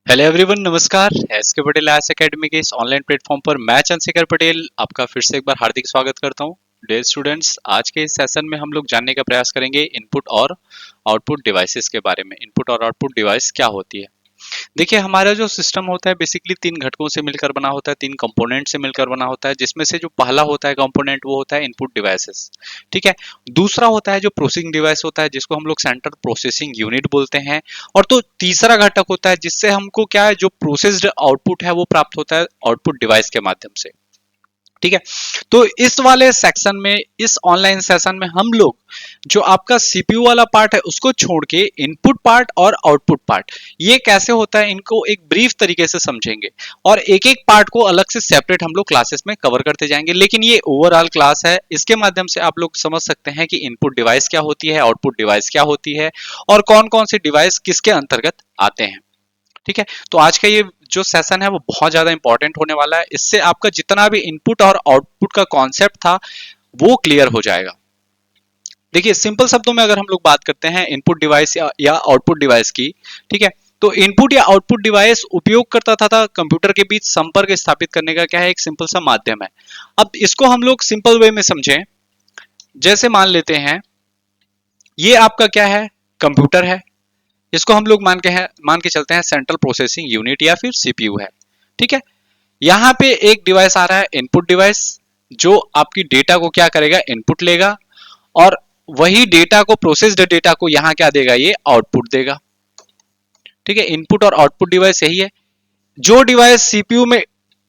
Hello everyone, नमस्कार। S के Patel IAS academy के इस ऑनलाइन प्लेटफॉर्म पर मैं चंद्रशेखर पटेल आपका फिर से एक बार हार्दिक स्वागत करता हूं। डियर स्टूडेंट्स, आज के इस सेशन में हम लोग जानने का प्रयास करेंगे इनपुट और आउटपुट डिवाइसेस के बारे में। इनपुट और आउटपुट डिवाइस क्या होती है? देखिए, हमारा जो सिस्टम होता है बेसिकली तीन घटकों से मिलकर बना होता है, तीन कंपोनेंट से मिलकर बना होता है, जिसमें से जो पहला होता है कंपोनेंट वो होता है इनपुट डिवाइसेस। ठीक है। दूसरा होता है जो प्रोसेसिंग डिवाइस होता है, जिसको हम लोग सेंट्रल प्रोसेसिंग यूनिट बोलते हैं। और तो तीसरा घटक होता है जिससे हमको क्या है, जो प्रोसेस्ड आउटपुट है वो प्राप्त होता है आउटपुट डिवाइस के माध्यम से। ठीक है। तो इस वाले सेक्शन में, इस ऑनलाइन सेशन में हम लोग जो आपका सीपीयू वाला पार्ट है उसको छोड़ के इनपुट पार्ट और आउटपुट पार्ट ये कैसे होता है इनको एक ब्रीफ तरीके से समझेंगे, और एक एक पार्ट को अलग से सेपरेट हम लोग क्लासेस में कवर करते जाएंगे। लेकिन ये ओवरऑल क्लास है, इसके माध्यम से आप लोग समझ सकते हैं कि इनपुट डिवाइस क्या होती है, आउटपुट डिवाइस क्या होती है, और कौन कौन से डिवाइस किसके अंतर्गत आते हैं। ठीक है। तो आज का ये जो सेशन है वो बहुत ज्यादा इंपॉर्टेंट होने वाला है। इससे आपका जितना भी इनपुट और आउटपुट का कॉन्सेप्ट था वो क्लियर हो जाएगा। देखिए, सिंपल शब्दों में अगर हम लोग बात करते हैं इनपुट डिवाइस या आउटपुट डिवाइस की, ठीक है, तो इनपुट या आउटपुट डिवाइस उपयोगकर्ता तथा कंप्यूटर के बीच संपर्क स्थापित करने का क्या है, एक सिंपल सा माध्यम है। अब इसको हम लोग सिंपल वे में समझें। जैसे मान लेते हैं ये आपका क्या है, कंप्यूटर है। इसको हम लोग मान के चलते हैं सेंट्रल प्रोसेसिंग यूनिट या फिर सीपीयू है। ठीक है। यहां पे एक डिवाइस आ रहा है इनपुट डिवाइस, जो आपकी डेटा को क्या करेगा, इनपुट लेगा, और वही डेटा को, प्रोसेस्ड डेटा को यहां क्या देगा, ये आउटपुट देगा। ठीक है। इनपुट और आउटपुट डिवाइस यही है। जो डिवाइस सीपीयू में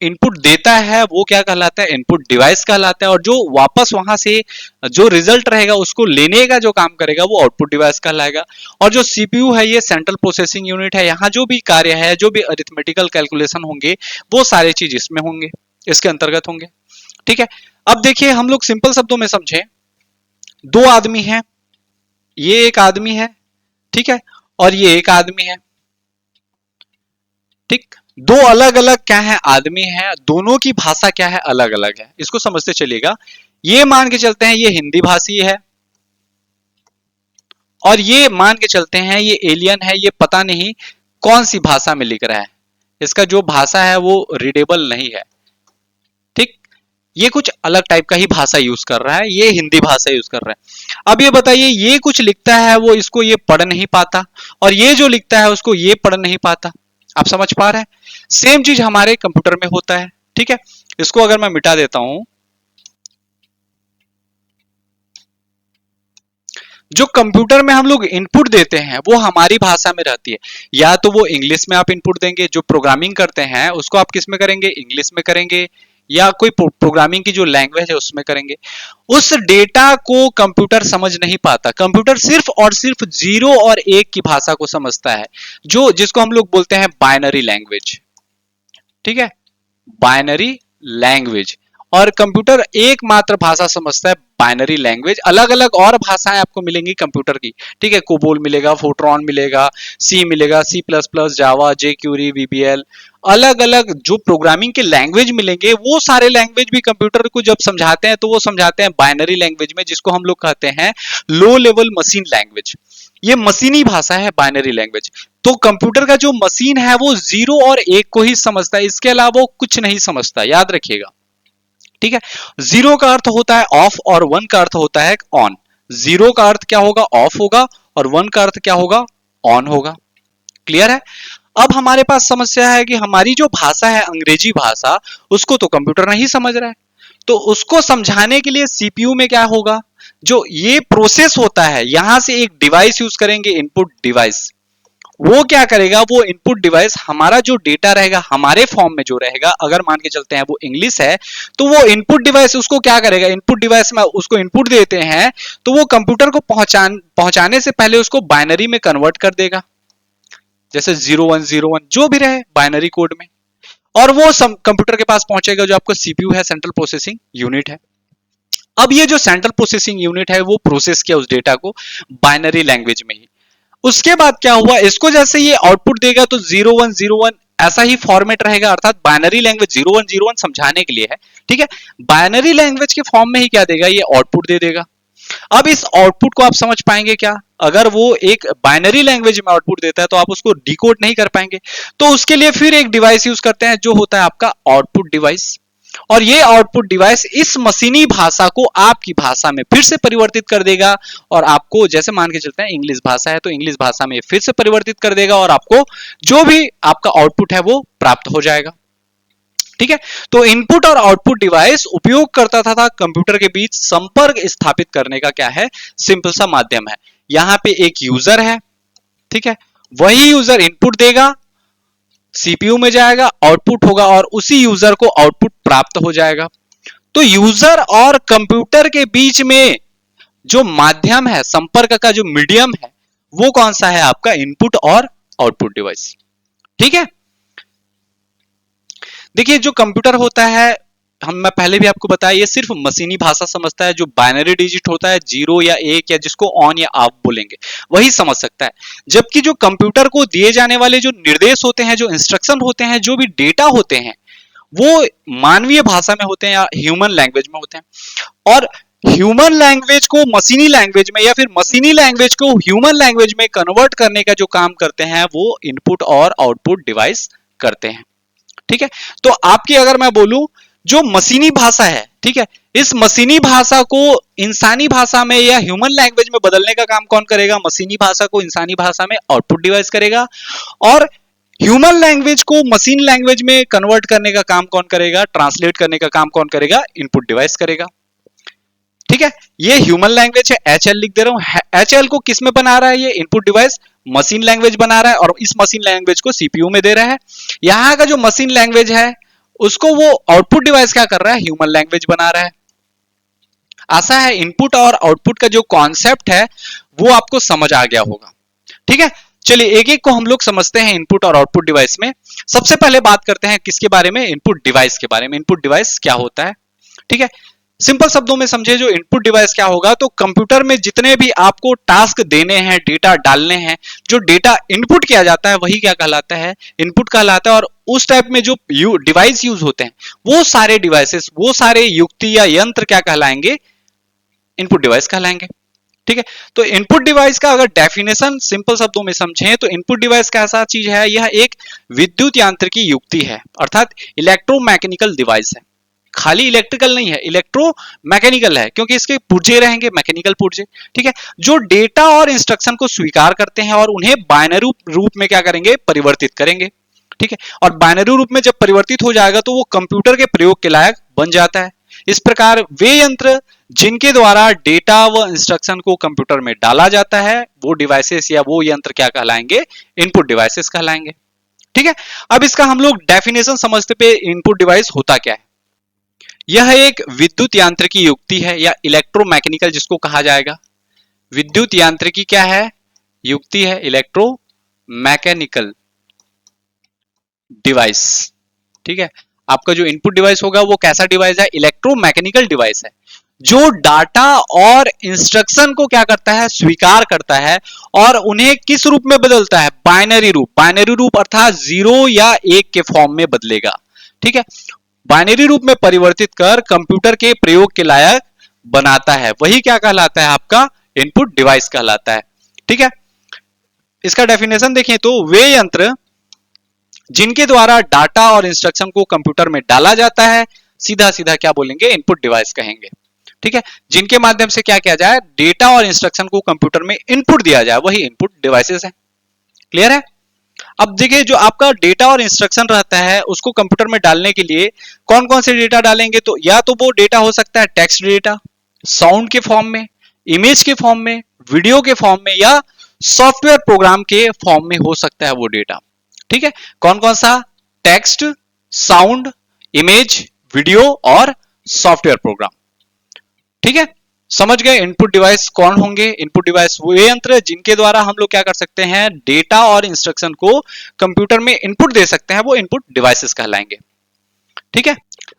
इनपुट देता है वो क्या कहलाता है, इनपुट डिवाइस कहलाता है, और जो वापस वहां से जो रिजल्ट रहेगा उसको लेने का जो काम करेगा वो आउटपुट डिवाइस कहलाएगा। और जो सीपीयू है ये सेंट्रल प्रोसेसिंग यूनिट है, यहाँ जो भी कार्य है, जो भी अरिथमेटिकल कैलकुलेशन होंगे वो सारे चीज इसमें होंगे, इसके अंतर्गत होंगे। ठीक है। अब देखिए, हम लोग सिंपल शब्दों में समझें। दो आदमी हैं, ये एक आदमी है, ठीक है, और ये एक आदमी है। ठीक। दो अलग अलग क्या है, आदमी है, दोनों की भाषा क्या है, अलग अलग है। इसको समझते चलिएगा। ये मान के चलते हैं ये हिंदी भाषी है, और ये मान के चलते हैं ये एलियन है, ये पता नहीं कौन सी भाषा में लिख रहा है, इसका जो भाषा है वो रीडेबल नहीं है। ठीक। ये कुछ अलग टाइप का ही भाषा यूज कर रहा है, ये हिंदी भाषा यूज कर रहा है। अब ये बताइए, ये कुछ लिखता है वो इसको ये पढ़ नहीं पाता, और ये जो लिखता है उसको ये पढ़ नहीं पाता। आप समझ पा रहे हैं? सेम चीज हमारे कंप्यूटर में होता है। ठीक है। इसको अगर मैं मिटा देता हूं, जो कंप्यूटर में हम लोग इनपुट देते हैं वो हमारी भाषा में रहती है। या तो वो इंग्लिश में आप इनपुट देंगे, जो प्रोग्रामिंग करते हैं उसको आप किस में करेंगे, इंग्लिश में करेंगे, या कोई प्रोग्रामिंग की जो लैंग्वेज है उसमें करेंगे। उस डेटा को कंप्यूटर समझ नहीं पाता। कंप्यूटर सिर्फ और सिर्फ 0 और 1 की भाषा को समझता है, जो जिसको हम लोग बोलते हैं बाइनरी लैंग्वेज। ठीक है। Binary language. और कंप्यूटर एकमात्र भाषा समझता है, बाइनरी लैंग्वेज। अलग अलग और भाषाएं आपको मिलेंगी कंप्यूटर की। ठीक है। कोबोल मिलेगा, फोर्ट्रॉन मिलेगा, सी मिलेगा, सी प्लस प्लस, जावा, जेक्यूरी, वीबीएल, अलग अलग जो प्रोग्रामिंग के लैंग्वेज मिलेंगे वो सारे लैंग्वेज भी कंप्यूटर को जब समझाते हैं तो वो समझाते हैं बाइनरी लैंग्वेज में, जिसको हम लोग कहते हैं लो लेवल मशीन लैंग्वेज। ये मशीनी भाषा है बाइनरी लैंग्वेज। तो कंप्यूटर का जो मशीन है वो 0 और 1 को ही समझता है, इसके अलावा वो कुछ नहीं समझता, याद रखिएगा। ठीक है। 0 का अर्थ होता है ऑफ और 1 का अर्थ होता है ऑन। 0 का अर्थ क्या होगा, ऑफ होगा, और 1 का अर्थ क्या होगा, ऑन होगा। क्लियर है? अब हमारे पास समस्या है कि हमारी जो भाषा है अंग्रेजी भाषा, उसको तो कंप्यूटर नहीं समझ रहा है। तो उसको समझाने के लिए सीपीयू में क्या होगा, जो ये प्रोसेस होता है, यहां से एक डिवाइस यूज करेंगे, इनपुट डिवाइस। वो क्या करेगा, वो इनपुट डिवाइस हमारा जो डेटा रहेगा हमारे फॉर्म में जो रहेगा, अगर मान के चलते हैं वो इंग्लिश है, तो वो इनपुट डिवाइस उसको क्या करेगा, इनपुट डिवाइस में उसको इनपुट देते हैं तो वो कंप्यूटर को पहुंचाने से पहले उसको बाइनरी में कन्वर्ट कर देगा, जैसे 0101 जो भी रहे बाइनरी कोड में, और वो कंप्यूटर के पास पहुंचेगा, जो आपका सीपीयू है, सेंट्रल प्रोसेसिंग यूनिट है। अब ये जो सेंट्रल प्रोसेसिंग यूनिट है वो प्रोसेस किया उस डेटा को बाइनरी लैंग्वेज में ही। उसके बाद क्या हुआ, इसको जैसे ये आउटपुट देगा तो 0101 ऐसा ही फॉर्मेट रहेगा, अर्थात बाइनरी लैंग्वेज 0101 समझाने के लिए है। ठीक है। बाइनरी लैंग्वेज के फॉर्म में ही क्या देगा, ये आउटपुट दे देगा। अब इस आउटपुट को आप समझ पाएंगे क्या, अगर वो एक बाइनरी लैंग्वेज में आउटपुट देता है तो आप उसको डिकोड नहीं कर पाएंगे। तो उसके लिए फिर एक डिवाइस यूज करते हैं जो होता है आपका आउटपुट डिवाइस। और ये आउटपुट डिवाइस इस मशीनी भाषा को आपकी भाषा में फिर से परिवर्तित कर देगा और आपको, जैसे मान के चलते हैं इंग्लिश भाषा है तो इंग्लिश भाषा में फिर से परिवर्तित कर देगा और आपको जो भी आपका आउटपुट है वो प्राप्त हो जाएगा। ठीक है, तो इनपुट और आउटपुट डिवाइस उपयोगकर्ता तथा कंप्यूटर के बीच संपर्क स्थापित करने का क्या है, सिंपल सा माध्यम है। यहां पे एक यूजर है, ठीक है, वही यूजर इनपुट देगा, सीपीयू में जाएगा, आउटपुट होगा और उसी यूजर को आउटपुट प्राप्त हो जाएगा। तो यूजर और कंप्यूटर के बीच में जो माध्यम है, संपर्क का जो मीडियम है, वो कौन सा है, आपका इनपुट और आउटपुट डिवाइस। ठीक है, देखिए जो कंप्यूटर होता है, मैं पहले भी आपको बताया, ये सिर्फ मशीनी भाषा समझता है। जो बाइनरी डिजिट होता है, 0 या 1 या जिसको ऑन या ऑफ बोलेंगे, वही समझ सकता है। जबकि जो कंप्यूटर को दिए जाने वाले जो निर्देश होते हैं, जो इंस्ट्रक्शन होते हैं, जो भी डेटा होते हैं, वो मानवीय भाषा में होते हैं या ह्यूमन लैंग्वेज में होते हैं। और ह्यूमन लैंग्वेज को मशीनी लैंग्वेज में या फिर मशीनी लैंग्वेज को ह्यूमन लैंग्वेज में कन्वर्ट करने का जो काम करते हैं, वो इनपुट और आउटपुट डिवाइस करते हैं। ठीक है, तो आपकी अगर मैं बोलूं, जो मशीनी भाषा है, ठीक है, इस मशीनी भाषा को इंसानी भाषा में या ह्यूमन लैंग्वेज में बदलने का काम कौन करेगा, मशीनी भाषा को इंसानी भाषा में आउटपुट डिवाइस करेगा। और ह्यूमन लैंग्वेज को मशीन लैंग्वेज में कन्वर्ट करने का काम कौन करेगा, ट्रांसलेट करने का काम कौन करेगा, इनपुट डिवाइस करेगा। ठीक है, ये ह्यूमन लैंग्वेज है, HL लिख दे रहा हूं। HL को किस में बना रहा है, ये इनपुट डिवाइस मशीन लैंग्वेज बना रहा है और इस मशीन लैंग्वेज को सीपीयू में दे रहा है। यहां का जो मशीन लैंग्वेज है उसको वो आउटपुट डिवाइस क्या कर रहा है, ह्यूमन लैंग्वेज बना रहा है। आशा है इनपुट और आउटपुट का जो कॉन्सेप्ट है वो आपको समझ आ गया होगा। ठीक है, चलिए एक एक को हम लोग समझते हैं इनपुट और आउटपुट डिवाइस में। सबसे पहले बात करते हैं किसके बारे में, इनपुट डिवाइस के बारे में। इनपुट डिवाइस क्या होता है, ठीक है, सिंपल शब्दों में समझे। जो इनपुट डिवाइस क्या होगा, तो कंप्यूटर में जितने भी आपको टास्क देने हैं, डेटा डालने हैं, जो डेटा इनपुट किया जाता है वही क्या कहलाता है, इनपुट कहलाता है। और उस टाइप में जो डिवाइस यूज होते हैं, वो सारे डिवाइसेस, वो सारे युक्ति या यंत्र क्या कहलाएंगे, इनपुट डिवाइस कहलाएंगे। ठीक है, तो इनपुट डिवाइस का अगर डेफिनेशन सिंपल शब्दों में समझें तो इनपुट डिवाइस कैसा चीज है, यह एक विद्युत यांत्रिकी युक्ति है, अर्थात इलेक्ट्रोमैकेनिकल डिवाइस है। खाली इलेक्ट्रिकल नहीं है, इलेक्ट्रो मैकेनिकल है, क्योंकि इसके पुर्जे रहेंगे, मैकेनिकल पुर्जे। ठीक है, जो डेटा और इंस्ट्रक्शन को स्वीकार करते हैं और उन्हें बाइनरी रूप में क्या करेंगे, परिवर्तित करेंगे। ठीक है, और बाइनरी रूप में जब परिवर्तित हो जाएगा तो वो कंप्यूटर के प्रयोग के लायक बन जाता है। इस प्रकार वे यंत्र जिनके द्वारा डेटा व इंस्ट्रक्शन को कंप्यूटर में डाला जाता है, वो डिवाइसेस या वो यंत्र क्या कहलाएंगे, इनपुट डिवाइसेस कहलाएंगे। ठीक है, अब इसका हम लोग डेफिनेशन समझते पे इनपुट डिवाइस होता क्या है। यह एक विद्युत यांत्रिकी युक्ति है या इलेक्ट्रोमैकेनिकल जिसको कहा जाएगा। विद्युत यांत्रिकी क्या है, युक्ति है, इलेक्ट्रोमैकेनिकल डिवाइस। ठीक है, आपका जो इनपुट डिवाइस होगा वो कैसा डिवाइस है, इलेक्ट्रोमैकेनिकल डिवाइस है, जो डाटा और इंस्ट्रक्शन को क्या करता है, स्वीकार करता है और उन्हें किस रूप में बदलता है, बाइनरी रूप। बाइनरी रूप अर्थात 0 या 1 के फॉर्म में बदलेगा। ठीक है, बाइनरी रूप में परिवर्तित कर कंप्यूटर के प्रयोग के लायक बनाता है, वही क्या कहलाता है, आपका इनपुट डिवाइस कहलाता है। ठीक है, इसका डेफिनेशन देखें तो वे यंत्र जिनके द्वारा डाटा और इंस्ट्रक्शन को कंप्यूटर में डाला जाता है, सीधा सीधा क्या बोलेंगे, इनपुट डिवाइस कहेंगे। ठीक है, जिनके माध्यम से क्या किया जाए, डेटा और इंस्ट्रक्शन को कंप्यूटर में इनपुट दिया जाए, वही इनपुट डिवाइसेस है। क्लियर है। अब देखिए, जो आपका डेटा और इंस्ट्रक्शन रहता है उसको कंप्यूटर में डालने के लिए कौन कौन से डेटा डालेंगे, तो या तो वो डेटा हो सकता है टेक्स्ट डेटा, साउंड के फॉर्म में, इमेज के फॉर्म में, वीडियो के फॉर्म में या सॉफ्टवेयर प्रोग्राम के फॉर्म में हो सकता है वो डेटा। ठीक है, कौन कौन सा, टेक्स्ट, साउंड, इमेज, वीडियो और सॉफ्टवेयर प्रोग्राम। ठीक है, समझ गए इनपुट डिवाइस कौन होंगे। इनपुट डिवाइस वो यंत्र जिनके द्वारा हम लोग क्या कर सकते हैं, डेटा और इंस्ट्रक्शन को कंप्यूटर में इनपुट दे सकते हैं, वो इनपुट डिवाइसेस कहलाएंगे। ठीक है,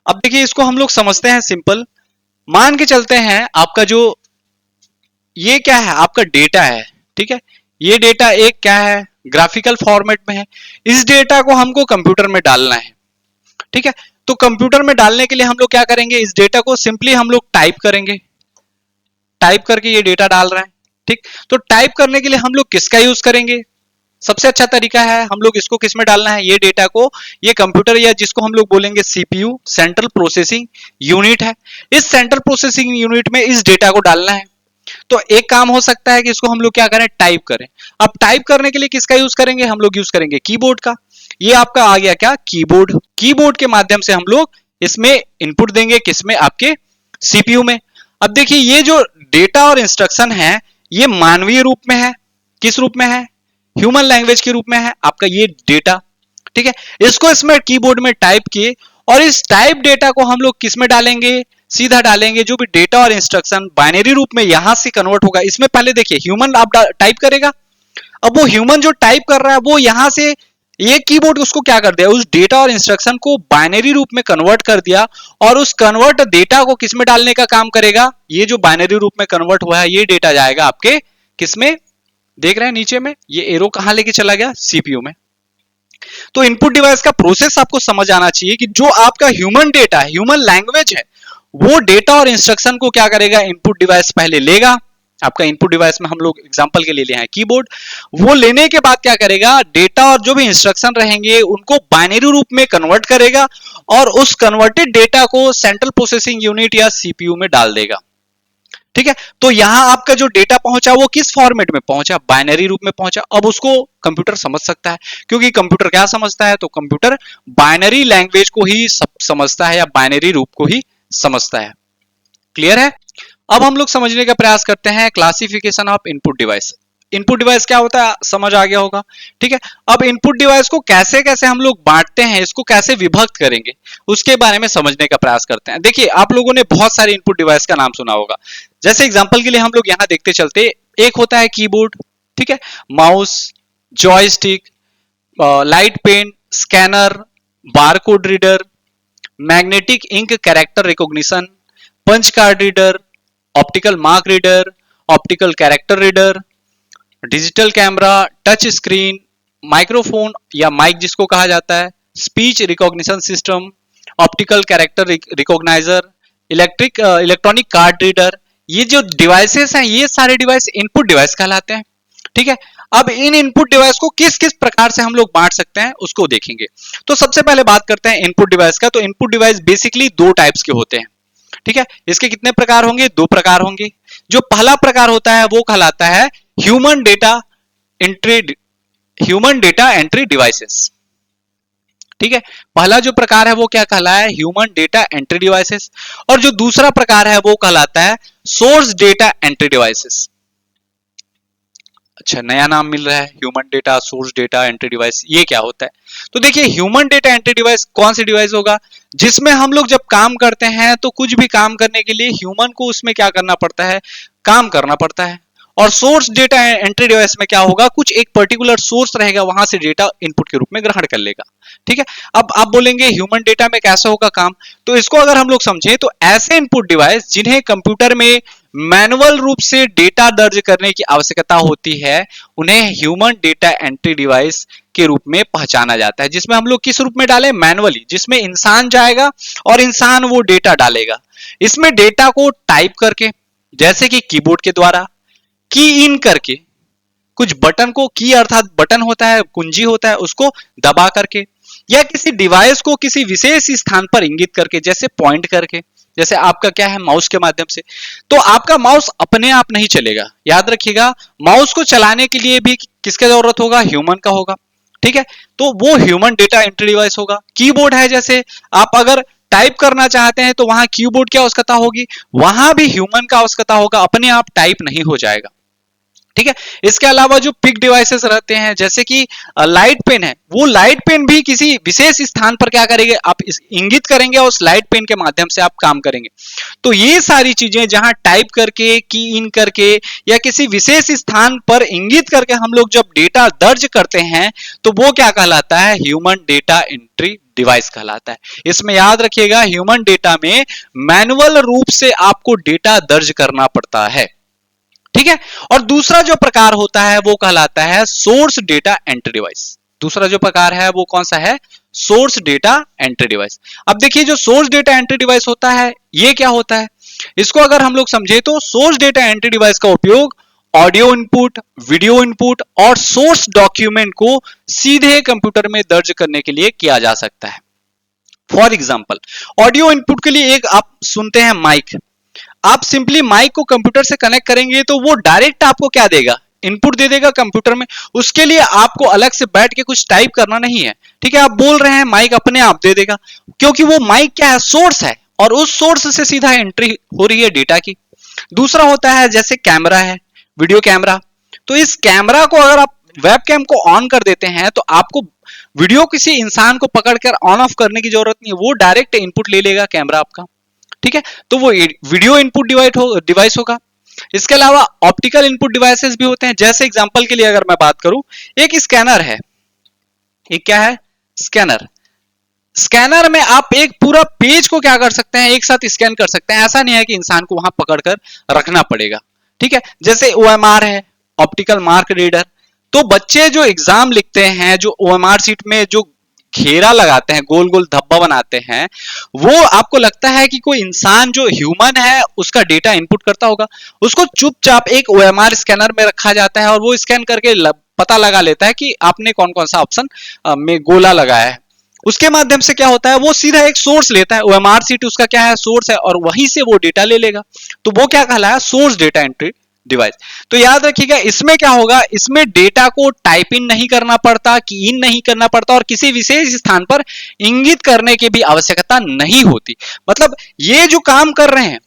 अब देखिए इसको हम लोग समझते हैं सिंपल। मान के चलते हैं आपका जो ये क्या है, आपका डेटा है। ठीक है, ये डेटा एक क्या है, ग्राफिकल फॉर्मेट में है। इस डेटा को हमको कंप्यूटर में डालना है। ठीक है, तो कंप्यूटर में डालने के लिए हम लोग क्या करेंगे, इस डेटा को सिंपली हम लोग टाइप करेंगे, टाइप करके ये डेटा डाल रहे हैं। ठीक, तो टाइप करने के लिए हम लोग किसका यूज करेंगे? सबसे अच्छा तरीका है हम लोग इसको किस में डालना है, ये डेटा को, ये कंप्यूटर या जिसको हम लोग बोलेंगे सीपीयू, सेंट्रल प्रोसेसिंग यूनिट है, इस सेंट्रल प्रोसेसिंग यूनिट में इस डेटा को डालना है। तो एक काम हो सकता है कि इसको हम लोग क्या करें, टाइप करें। अब टाइप करने के लिए किसका यूज करेंगे, हम लोग यूज करेंगे कीबोर्ड का। ये आपका आ गया क्या, कीबोर्ड। कीबोर्ड के माध्यम से हम लोग इसमें इनपुट देंगे, किसमें, आपके सीपीयू में। अब देखिए ये जो डेटा और इंस्ट्रक्शन है ये मानवीय रूप में है, किस रूप में है, ह्यूमन लैंग्वेज के रूप में है आपका ये डेटा। ठीक है, इसको इसमें कीबोर्ड में टाइप किए और इस टाइप डेटा को हम लोग किस में डालेंगे, सीधा डालेंगे जो भी डेटा और इंस्ट्रक्शन बाइनरी रूप में यहां से कन्वर्ट होगा। इसमें पहले देखिए ह्यूमन आप टाइप करेगा, अब वो ह्यूमन जो टाइप कर रहा है वो यहां से ये कीबोर्ड उसको क्या कर दिया, उस डेटा और इंस्ट्रक्शन को बाइनरी रूप में कन्वर्ट कर दिया और उस कन्वर्ट डेटा को किसमें डालने का काम करेगा, ये जो बाइनरी रूप में कन्वर्ट हुआ है ये डेटा जाएगा आपके किसमें, देख रहे हैं नीचे में ये एरो कहां लेके चला गया, सीपीयू में। तो इनपुट डिवाइस का प्रोसेस आपको समझ आना चाहिए कि जो आपका ह्यूमन डेटा है, ह्यूमन लैंग्वेज है, वो डेटा और इंस्ट्रक्शन को क्या करेगा, इनपुट डिवाइस पहले लेगा। आपका इनपुट डिवाइस में हम लोग एग्जांपल के लिए ले हैं कीबोर्ड, वो लेने के बाद क्या करेगा, डेटा और जो भी इंस्ट्रक्शन रहेंगे उनको बाइनरी रूप में कन्वर्ट करेगा और उस कन्वर्टेड डेटा को सेंट्रल प्रोसेसिंग यूनिट या सीपीयू में डाल देगा। ठीक है, तो यहां आपका जो डेटा पहुंचा वो किस फॉर्मेट में पहुंचा, बाइनरी रूप में पहुंचा। अब उसको कंप्यूटर समझ सकता है, क्योंकि कंप्यूटर क्या समझता है, तो कंप्यूटर बाइनरी लैंग्वेज को ही समझता है या बाइनरी रूप को ही समझता है। क्लियर है? अब हम लोग समझने का प्रयास करते हैं classification of input device. Input device क्या होता है समझ आ गया होगा। ठीक है, अब इनपुट डिवाइस को कैसे कैसे हम लोग बांटते हैं, इसको कैसे विभक्त करेंगे, उसके बारे में समझने का प्रयास करते हैं। देखिए आप लोगों ने बहुत सारे इनपुट डिवाइस का नाम सुना होगा, जैसे एग्जांपल के लिए हम लोग यहां देखते चलते, एक होता है कीबोर्ड, ठीक है, mouse, joystick, light pen, scanner, barcode reader, magnetic ink character recognition, punch card reader, optical mark reader, optical character reader, digital camera, touch screen, microphone या माइक जिसको कहा जाता है, speech recognition system, optical character recognizer, electronic card reader. ये जो devices हैं ये सारे डिवाइस इनपुट डिवाइस कहलाते हैं। ठीक है, अब इन इनपुट डिवाइस को किस किस प्रकार से हम लोग बांट सकते हैं उसको देखेंगे। तो सबसे पहले बात करते हैं इनपुट डिवाइस का। तो इनपुट डिवाइस बेसिकली दो टाइप्स के होते हैं। ठीक है, इसके कितने प्रकार होंगे, दो प्रकार होंगे। जो पहला प्रकार होता है वो कहलाता है ह्यूमन डेटा एंट्री डिवाइसेस। ठीक है, पहला जो प्रकार है वो क्या कहलाता है, ह्यूमन डेटा एंट्री डिवाइसेस, और जो दूसरा प्रकार है वो कहलाता है सोर्स डेटा एंट्री डिवाइसेस। अच्छा, नया नाम मिल रहा है, human data source data entry device. ये क्या होता है, तो देखिए ह्यूमन डेटा एंट्री डिवाइस कौन सी डिवाइस होगा, जिसमें हम लोग जब काम करते हैं तो कुछ भी काम करने के लिए ह्यूमन को उसमें क्या करना पड़ता है, काम करना पड़ता है। और सोर्स डेटा एंट्री डिवाइस में क्या होगा, कुछ एक पर्टिकुलर सोर्स रहेगा, वहां से डेटा इनपुट के रूप में ग्रहण कर लेगा। ठीक है, अब आप बोलेंगे ह्यूमन डेटा में कैसे होगा काम, तो इसको अगर हम लोग समझें तो ऐसे इनपुट डिवाइस जिन्हें कंप्यूटर में मैनुअल रूप से डेटा दर्ज करने की आवश्यकता होती है, उन्हें ह्यूमन डेटा एंट्री डिवाइस के रूप में पहचाना जाता है। जिसमें हम लोग किस रूप में डालें, मैनुअली, जिसमें इंसान जाएगा और इंसान वो डेटा डालेगा। इसमें डेटा को टाइप करके, जैसे कि कीबोर्ड के द्वारा, की इन करके, कुछ बटन को, की अर्थात बटन होता है, कुंजी होता है, उसको दबा करके, या किसी डिवाइस को किसी विशेष स्थान पर इंगित करके, जैसे पॉइंट करके, जैसे आपका क्या है माउस के माध्यम से। तो आपका माउस अपने आप नहीं चलेगा, याद रखिएगा, माउस को चलाने के लिए भी किसका जरूरत होगा, ह्यूमन का होगा। ठीक है, तो वो ह्यूमन डेटा एंट्री डिवाइस होगा। कीबोर्ड है, जैसे आप अगर टाइप करना चाहते हैं तो वहां कीबोर्ड की आवश्यकता होगी, वहां भी ह्यूमन का आवश्यकता होगा, अपने आप टाइप नहीं हो जाएगा। ठीक है, इसके अलावा जो पिक डिवाइसेस रहते हैं, जैसे कि लाइट पेन है, वो लाइट पेन भी किसी विशेष स्थान पर क्या करेंगे, आप इंगित करेंगे और उस लाइट पेन के माध्यम से आप काम करेंगे। तो ये सारी चीजें जहां टाइप करके, की इन करके, या किसी विशेष स्थान पर इंगित करके हम लोग जब डेटा दर्ज करते हैं तो वो क्या कहलाता है, ह्यूमन डेटा एंट्री डिवाइस कहलाता है। इसमें याद रखिएगा, ह्यूमन डेटा में मैनुअल रूप से आपको डेटा दर्ज करना पड़ता है। ठीक है, और दूसरा जो प्रकार होता है वो कहलाता है सोर्स डेटा एंट्री डिवाइस। दूसरा जो प्रकार है वो कौन सा है, सोर्स डेटा एंट्री डिवाइस। अब देखिए जो सोर्स डेटा एंट्री डिवाइस होता है ये क्या होता है, इसको अगर हम लोग समझे तो सोर्स डेटा एंट्री डिवाइस का उपयोग ऑडियो इनपुट, वीडियो इनपुट और सोर्स डॉक्यूमेंट को सीधे कंप्यूटर में दर्ज करने के लिए किया जा सकता है। फॉर एग्जाम्पल, ऑडियो इनपुट के लिए एक आप सुनते हैं माइक। आप सिंपली माइक को कंप्यूटर से कनेक्ट करेंगे तो वो डायरेक्ट आपको क्या देगा, इनपुट दे देगा कंप्यूटर में। उसके लिए आपको अलग से बैठ के कुछ टाइप करना नहीं है, ठीक है। आप बोल रहे हैं, माइक अपने आप दे देगा, क्योंकि वो माइक क्या है, सोर्स है, और उस सोर्स से सीधा एंट्री हो रही है डेटा की। दूसरा होता है जैसे कैमरा है, वीडियो कैमरा। तो इस कैमरा को अगर आप वेब कैम को ऑन कर देते हैं तो आपको वीडियो किसी इंसान को पकड़कर ऑन ऑफ करने की जरूरत नहीं है, वो डायरेक्ट इनपुट ले लेगा कैमरा आपका, ठीक है। तो वो वीडियो इनपुट डिवाइस होगा। इसके अलावा ऑप्टिकल इनपुट डिवाइसेस भी होते हैं। जैसे एग्जांपल के लिए अगर मैं बात करूं, एक स्कैनर है, एक क्या है, स्कैनर। स्कैनर में आप एक पूरा पेज को क्या कर सकते हैं, एक साथ स्कैन कर सकते हैं। ऐसा नहीं है कि इंसान को वहां पकड़कर रखना पड़ेगा, ठीक है। जैसे OMR है, ऑप्टिकल मार्क रीडर। तो बच्चे जो एग्जाम लिखते हैं, जो OMR सीट में जो घेरा लगाते हैं, गोल गोल धब्बा बनाते हैं, वो आपको लगता है कि कोई इंसान जो ह्यूमन है उसका डेटा इनपुट करता होगा? उसको चुपचाप एक OMR स्कैनर में रखा जाता है और वो स्कैन करके पता लगा लेता है कि आपने कौन कौन सा ऑप्शन में गोला लगाया है। उसके माध्यम से क्या होता है, वो सीधा एक सोर्स लेता है, OMR सीट उसका क्या है, सोर्स है, और वहीं से वो डेटा ले लेगा। तो वो क्या कहलाया, सोर्स डेटा एंट्री डिवाइस। तो याद रखिएगा, इसमें क्या होगा, इसमें डेटा को टाइप इन नहीं करना पड़ता, की इन नहीं करना पड़ता, और किसी विशेष स्थान पर इंगित करने की भी आवश्यकता नहीं होती। मतलब ये जो काम कर रहे हैं,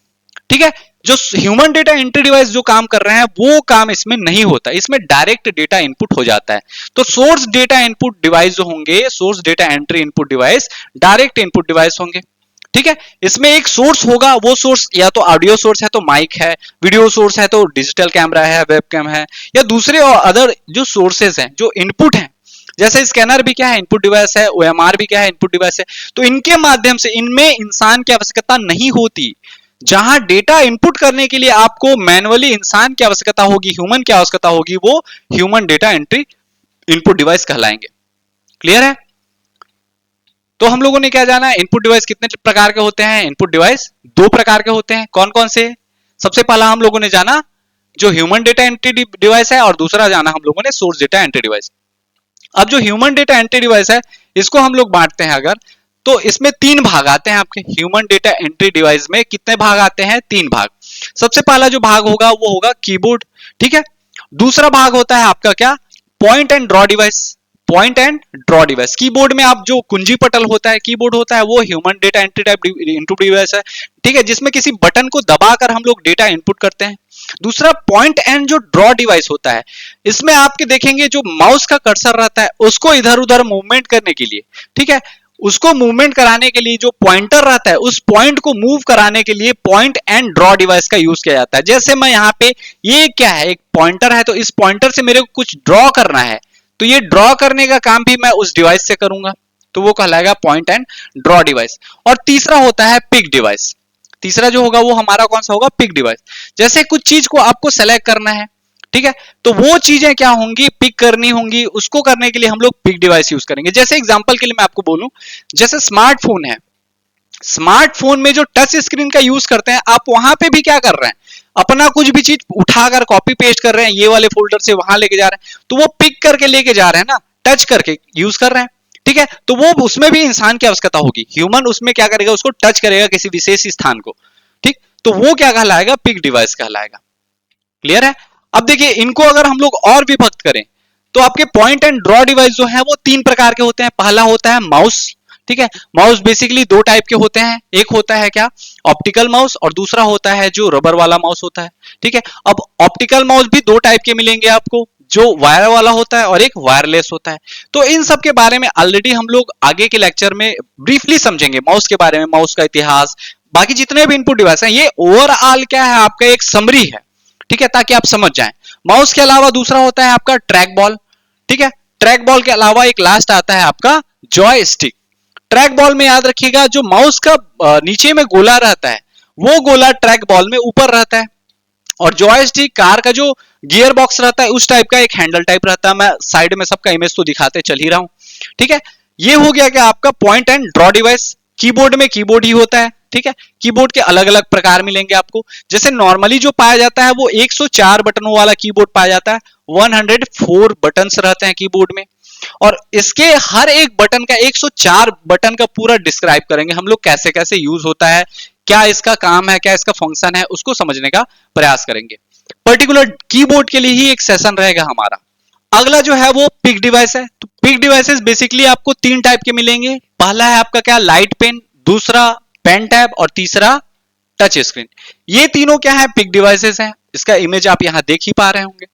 ठीक है, जो ह्यूमन डेटा एंट्री डिवाइस जो काम कर रहे हैं, वो काम इसमें नहीं होता, इसमें डायरेक्ट डेटा इनपुट हो जाता है। तो सोर्स डेटा इनपुट डिवाइस जो होंगे, source data entry input device direct input device होंगे, ठीक है। इसमें एक सोर्स होगा, वो सोर्स या तो ऑडियो सोर्स है तो माइक है, वीडियो सोर्स है तो डिजिटल कैमरा है, वेबकैम है, या दूसरे और अदर जो सोर्सेज हैं, जो इनपुट हैं। जैसे स्कैनर भी क्या है, इनपुट डिवाइस है, OMR भी क्या है, इनपुट डिवाइस है। तो इनके माध्यम से इनमें इंसान की आवश्यकता नहीं होती। जहां डेटा इनपुट करने के लिए आपको मैनुअली इंसान की आवश्यकता होगी, ह्यूमन की आवश्यकता होगी, वो human data entry input device कहलाएंगे। क्लियर है? तो हम लोगों ने क्या जाना है, इनपुट डिवाइस कितने प्रकार के होते हैं? इनपुट डिवाइस 2 प्रकार के होते हैं। कौन कौन से? सबसे पहला हम लोगों ने जाना जो ह्यूमन डेटा एंट्री डिवाइस है, और दूसरा जाना हम लोगों ने सोर्स डेटा एंट्री डिवाइस। अब जो ह्यूमन डेटा एंट्री डिवाइस है, इसको हम लोग बांटते हैं अगर, तो इसमें 3 भाग आते हैं आपके ह्यूमन डेटा एंट्री डिवाइस में। कितने भाग आते हैं? 3 भाग। सबसे पहला जो भाग होगा वो होगा कीबोर्ड, ठीक है। दूसरा भाग होता है आपका क्या, point and draw device. Point and draw device, keyboard में आप जो कुंजी पटल होता है, कीबोर्ड होता है, वो human data entry type input device है, ठीक है, जिसमें किसी बटन को दबाकर हम लोग डेटा इनपुट करते हैं। दूसरा पॉइंट एंड जो ड्रॉ डिवाइस होता है, इसमें आपके देखेंगे जो माउस का कर्सर रहता है, उसको इधर उधर मूवमेंट करने के लिए, ठीक है, उसको मूवमेंट कराने के लिए जो पॉइंटर रहता है, उस पॉइंट को मूव कराने के लिए पॉइंट एंड ड्रॉ डिवाइस का यूज किया जाता है। जैसे मैं यहाँ पे, ये क्या है, एक पॉइंटर है, तो इस पॉइंटर से मेरे को कुछ ड्रॉ करना है, तो ये ड्रॉ करने का काम भी मैं उस डिवाइस से करूंगा, तो वो कहलाएगा पॉइंट एंड ड्रॉ डिवाइस। और तीसरा होता है पिक डिवाइस। तीसरा जो होगा वो हमारा कौन सा होगा, पिक डिवाइस। जैसे कुछ चीज को आपको सेलेक्ट करना है, ठीक है, तो वो चीजें क्या होंगी, पिक करनी होंगी, उसको करने के लिए हम लोग पिक डिवाइस यूज करेंगे। जैसे एग्जांपल के लिए मैं आपको बोलूं, जैसे स्मार्टफोन है, स्मार्टफोन में जो टच स्क्रीन का यूज करते हैं, आप वहां पे भी क्या कर रहे हैं, अपना कुछ भी चीज उठाकर कॉपी पेस्ट कर रहे हैं, ये वाले फोल्डर से वहां लेके जा रहे हैं, तो वो पिक करके लेके जा रहे हैं ना, टच करके यूज कर रहे हैं, ठीक है। तो वो उसमें भी इंसान की आवश्यकता होगी, ह्यूमन उसमें क्या करेगा, उसको टच करेगा किसी विशेष स्थान को, ठीक, तो वो क्या कहलाएगा, पिक डिवाइस कहलाएगा। क्लियर है? अब देखिए, इनको अगर हम लोग और विभक्त करें, तो आपके पॉइंट एंड ड्रॉ डिवाइस जो है वो 3 प्रकार के होते हैं। पहला होता है माउस, ठीक है। माउस बेसिकली 2 टाइप के होते हैं, एक होता है क्या, ऑप्टिकल माउस, और दूसरा होता है जो रबर वाला माउस होता है, ठीक है। अब ऑप्टिकल माउस भी 2 टाइप के मिलेंगे आपको, जो वायर वाला होता है और एक वायरलेस होता है। तो इन सब के बारे में ऑलरेडी हम लोग आगे के लेक्चर में ब्रीफली समझेंगे, माउस के बारे में, माउस का इतिहास, बाकी जितने भी इनपुट डिवाइस हैं। ये ओवरऑल क्या है, आपका एक समरी है, ठीक है, ताकि आप समझ जाएं। माउस के अलावा दूसरा होता है आपका ट्रैक बॉल, ठीक है। ट्रैक बॉल के अलावा एक लास्ट आता है आपका जॉयस्टिक। ट्रैक बॉल में याद रखिएगा, जो माउस का नीचे में गोला रहता है, वो गोला ट्रैक बॉल में ऊपर रहता है, और जॉयस्टिक कार का जो गियर बॉक्स रहता है, उस टाइप का एक हैंडल टाइप रहता है। मैं साइड में सबका इमेज तो दिखाते चल ही रहा हूं, ठीक है। ये हो गया क्या आपका point and draw device. Keyboard में कीबोर्ड ही होता है, ठीक है, कीबोर्ड के अलग अलग प्रकार मिलेंगे आपको। जैसे नॉर्मली जो पाया जाता है वो 104 बटनों वाला कीबोर्ड पाया जाता है, 104 बटन्स रहते हैं कीबोर्ड में, और इसके हर एक बटन का 104 बटन का पूरा डिस्क्राइब करेंगे हम लोग, कैसे कैसे यूज होता है, क्या इसका काम है, क्या इसका फंक्शन है, उसको समझने का प्रयास करेंगे। पर्टिकुलर कीबोर्ड के लिए ही एक सेशन रहेगा हमारा। अगला जो है वो पिक डिवाइस है। तो पिक डिवाइसेस बेसिकली आपको तीन टाइप के मिलेंगे। पहला है आपका क्या, लाइट पेन, दूसरा पेन टैब, और तीसरा टच स्क्रीन। ये तीनों क्या है, पिक डिवाइसेस हैं। इसका इमेज आप यहां देख ही पा रहे होंगे,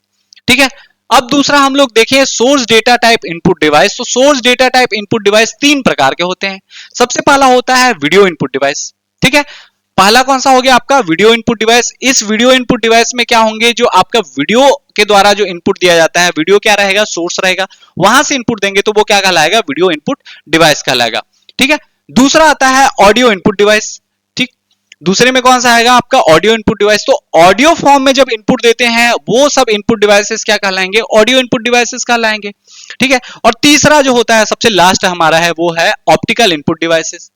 ठीक है। अब दूसरा हम लोग देखें source data type input device. तो source data type input device तीन प्रकार के होते हैं। सबसे पहला होता है वीडियो इनपुट डिवाइस, ठीक है। पहला कौन सा हो गया आपका, वीडियो इनपुट डिवाइस। इस वीडियो इनपुट डिवाइस में क्या होंगे, जो आपका वीडियो के द्वारा जो इनपुट दिया जाता है, वीडियो क्या रहेगा, सोर्स रहेगा, वहां से इनपुट देंगे तो वो क्या कहलाएगा, वीडियो इनपुट डिवाइस कहलाएगा, ठीक है। दूसरा आता है ऑडियो इनपुट डिवाइस, ठीक। दूसरे में कौन सा आएगा आपका, ऑडियो इनपुट डिवाइस। तो ऑडियो फॉर्म में जब इनपुट देते हैं वो सब इनपुट डिवाइसेस क्या कहलाएंगे, ऑडियो इनपुट डिवाइसेस कहलाएंगे, ठीक है। और तीसरा जो होता है सबसे लास्ट हमारा है वो है ऑप्टिकल इनपुट डिवाइसेस।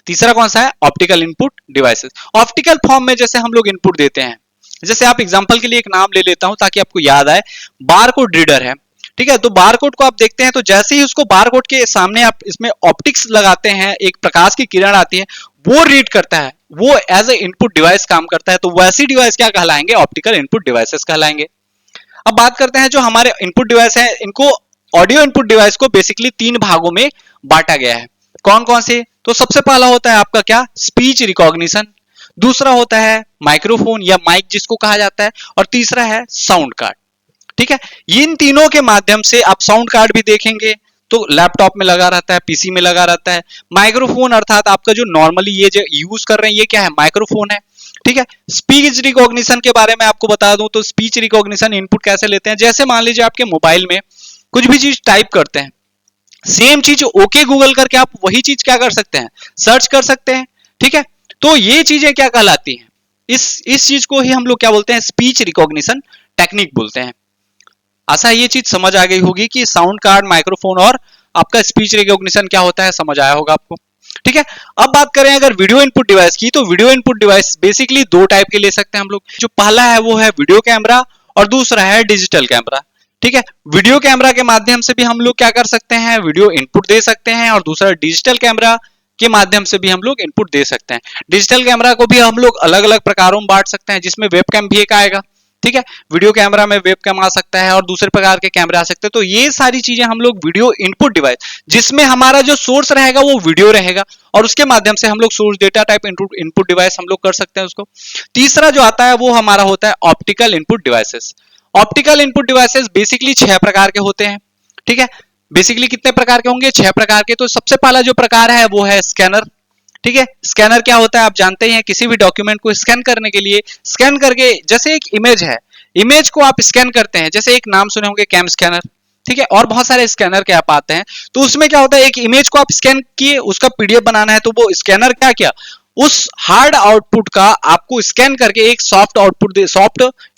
तीसरा कौन सा है, optical input devices. Optical form में जैसे हम लोग इनपुट देते हैं, जैसे आप एग्जांपल के लिए एक नाम ले लेता हूं ताकि आपको याद आए, बारकोड रीडर है, ठीक है। तो बारकोड को आप देखते हैं तो जैसे ही उसको बारकोड के सामने आप इसमें ऑप्टिक्स लगाते हैं, एक प्रकाश की किरण आती है, वो रीड करता है, वो एज ए इनपुट डिवाइस काम करता है। तो वैसी डिवाइस क्या कहलाएंगे, ऑप्टिकल इनपुट डिवाइसेस कहलाएंगे। अब बात करते हैं जो हमारे इनपुट डिवाइस है, इनको ऑडियो इनपुट डिवाइस को बेसिकली तीन भागों में बांटा गया है। कौन कौन से, तो सबसे पहला होता है आपका क्या, स्पीच रिकॉग्निशन, दूसरा होता है माइक्रोफोन या माइक जिसको कहा जाता है, और तीसरा है साउंड कार्ड, ठीक है। इन तीनों के माध्यम से आप साउंड कार्ड भी देखेंगे तो लैपटॉप में लगा रहता है, पीसी में लगा रहता है। माइक्रोफोन अर्थात आपका जो नॉर्मली ये जो यूज कर रहे हैं ये क्या है, माइक्रोफोन है, ठीक है। स्पीच रिकॉग्निशन के बारे में आपको बता दूं तो स्पीच रिकॉग्निशन इनपुट कैसे लेते हैं, जैसे मान लीजिए आपके मोबाइल में कुछ भी चीज टाइप करते हैं, सेम चीज ओके गूगल करके आप वही चीज क्या कर सकते हैं, सर्च कर सकते हैं, ठीक है। तो ये चीजें क्या कहलाती हैं, इस चीज को ही हम लोग क्या बोलते हैं, स्पीच रिकॉग्निशन टेक्निक बोलते हैं। आशा ये चीज समझ आ गई होगी कि साउंड कार्ड, माइक्रोफोन और आपका स्पीच रिकॉग्निशन क्या होता है, समझ आया होगा आपको, ठीक है। अब बात करें अगर वीडियो इनपुट डिवाइस की, तो वीडियो इनपुट डिवाइस बेसिकली दो टाइप के ले सकते हैं हम लोग। जो पहला है वो है वीडियो कैमरा और दूसरा है डिजिटल कैमरा, ठीक है। वीडियो कैमरा के माध्यम से भी हम लोग क्या कर सकते हैं, वीडियो इनपुट दे सकते हैं, और दूसरा डिजिटल कैमरा के माध्यम से भी हम लोग इनपुट दे सकते हैं। डिजिटल कैमरा को भी हम लोग अलग अलग प्रकारों में बांट सकते हैं, जिसमें वेबकैम भी एक आएगा, ठीक है। वीडियो कैमरा में वेबकैम आ सकता है और दूसरे प्रकार के कैमरे आ सकते हैं। तो ये सारी चीजें हम लोग वीडियो इनपुट डिवाइस, जिसमें हमारा जो सोर्स रहेगा वो वीडियो रहेगा, और उसके माध्यम से हम लोग source data type input device हम लोग कर सकते हैं उसको। तीसरा जो आता है वो हमारा होता है optical input devices. Optical input devices basically 6 प्रकार के होते हैं, ठीक है। बेसिकली कितने प्रकार के होंगे, 6 प्रकार के। तो सबसे पहला जो प्रकार है वो है स्कैनर, ठीक है। स्कैनर क्या होता है आप जानते हैं, किसी भी डॉक्यूमेंट को स्कैन करने के लिए, स्कैन करके जैसे एक इमेज है, इमेज को आप स्कैन करते हैं, जैसे एक नाम सुने होंगे कैम स्कैनर, ठीक है, और बहुत सारे स्कैनर के ऐप आते हैं। तो उसमें क्या होता है, एक इमेज को आप स्कैन किए, उसका पीडीएफ बनाना है, तो वो स्कैनर क्या किया, उस हार्ड आउटपुट का आपको स्कैन करके एक सॉफ्ट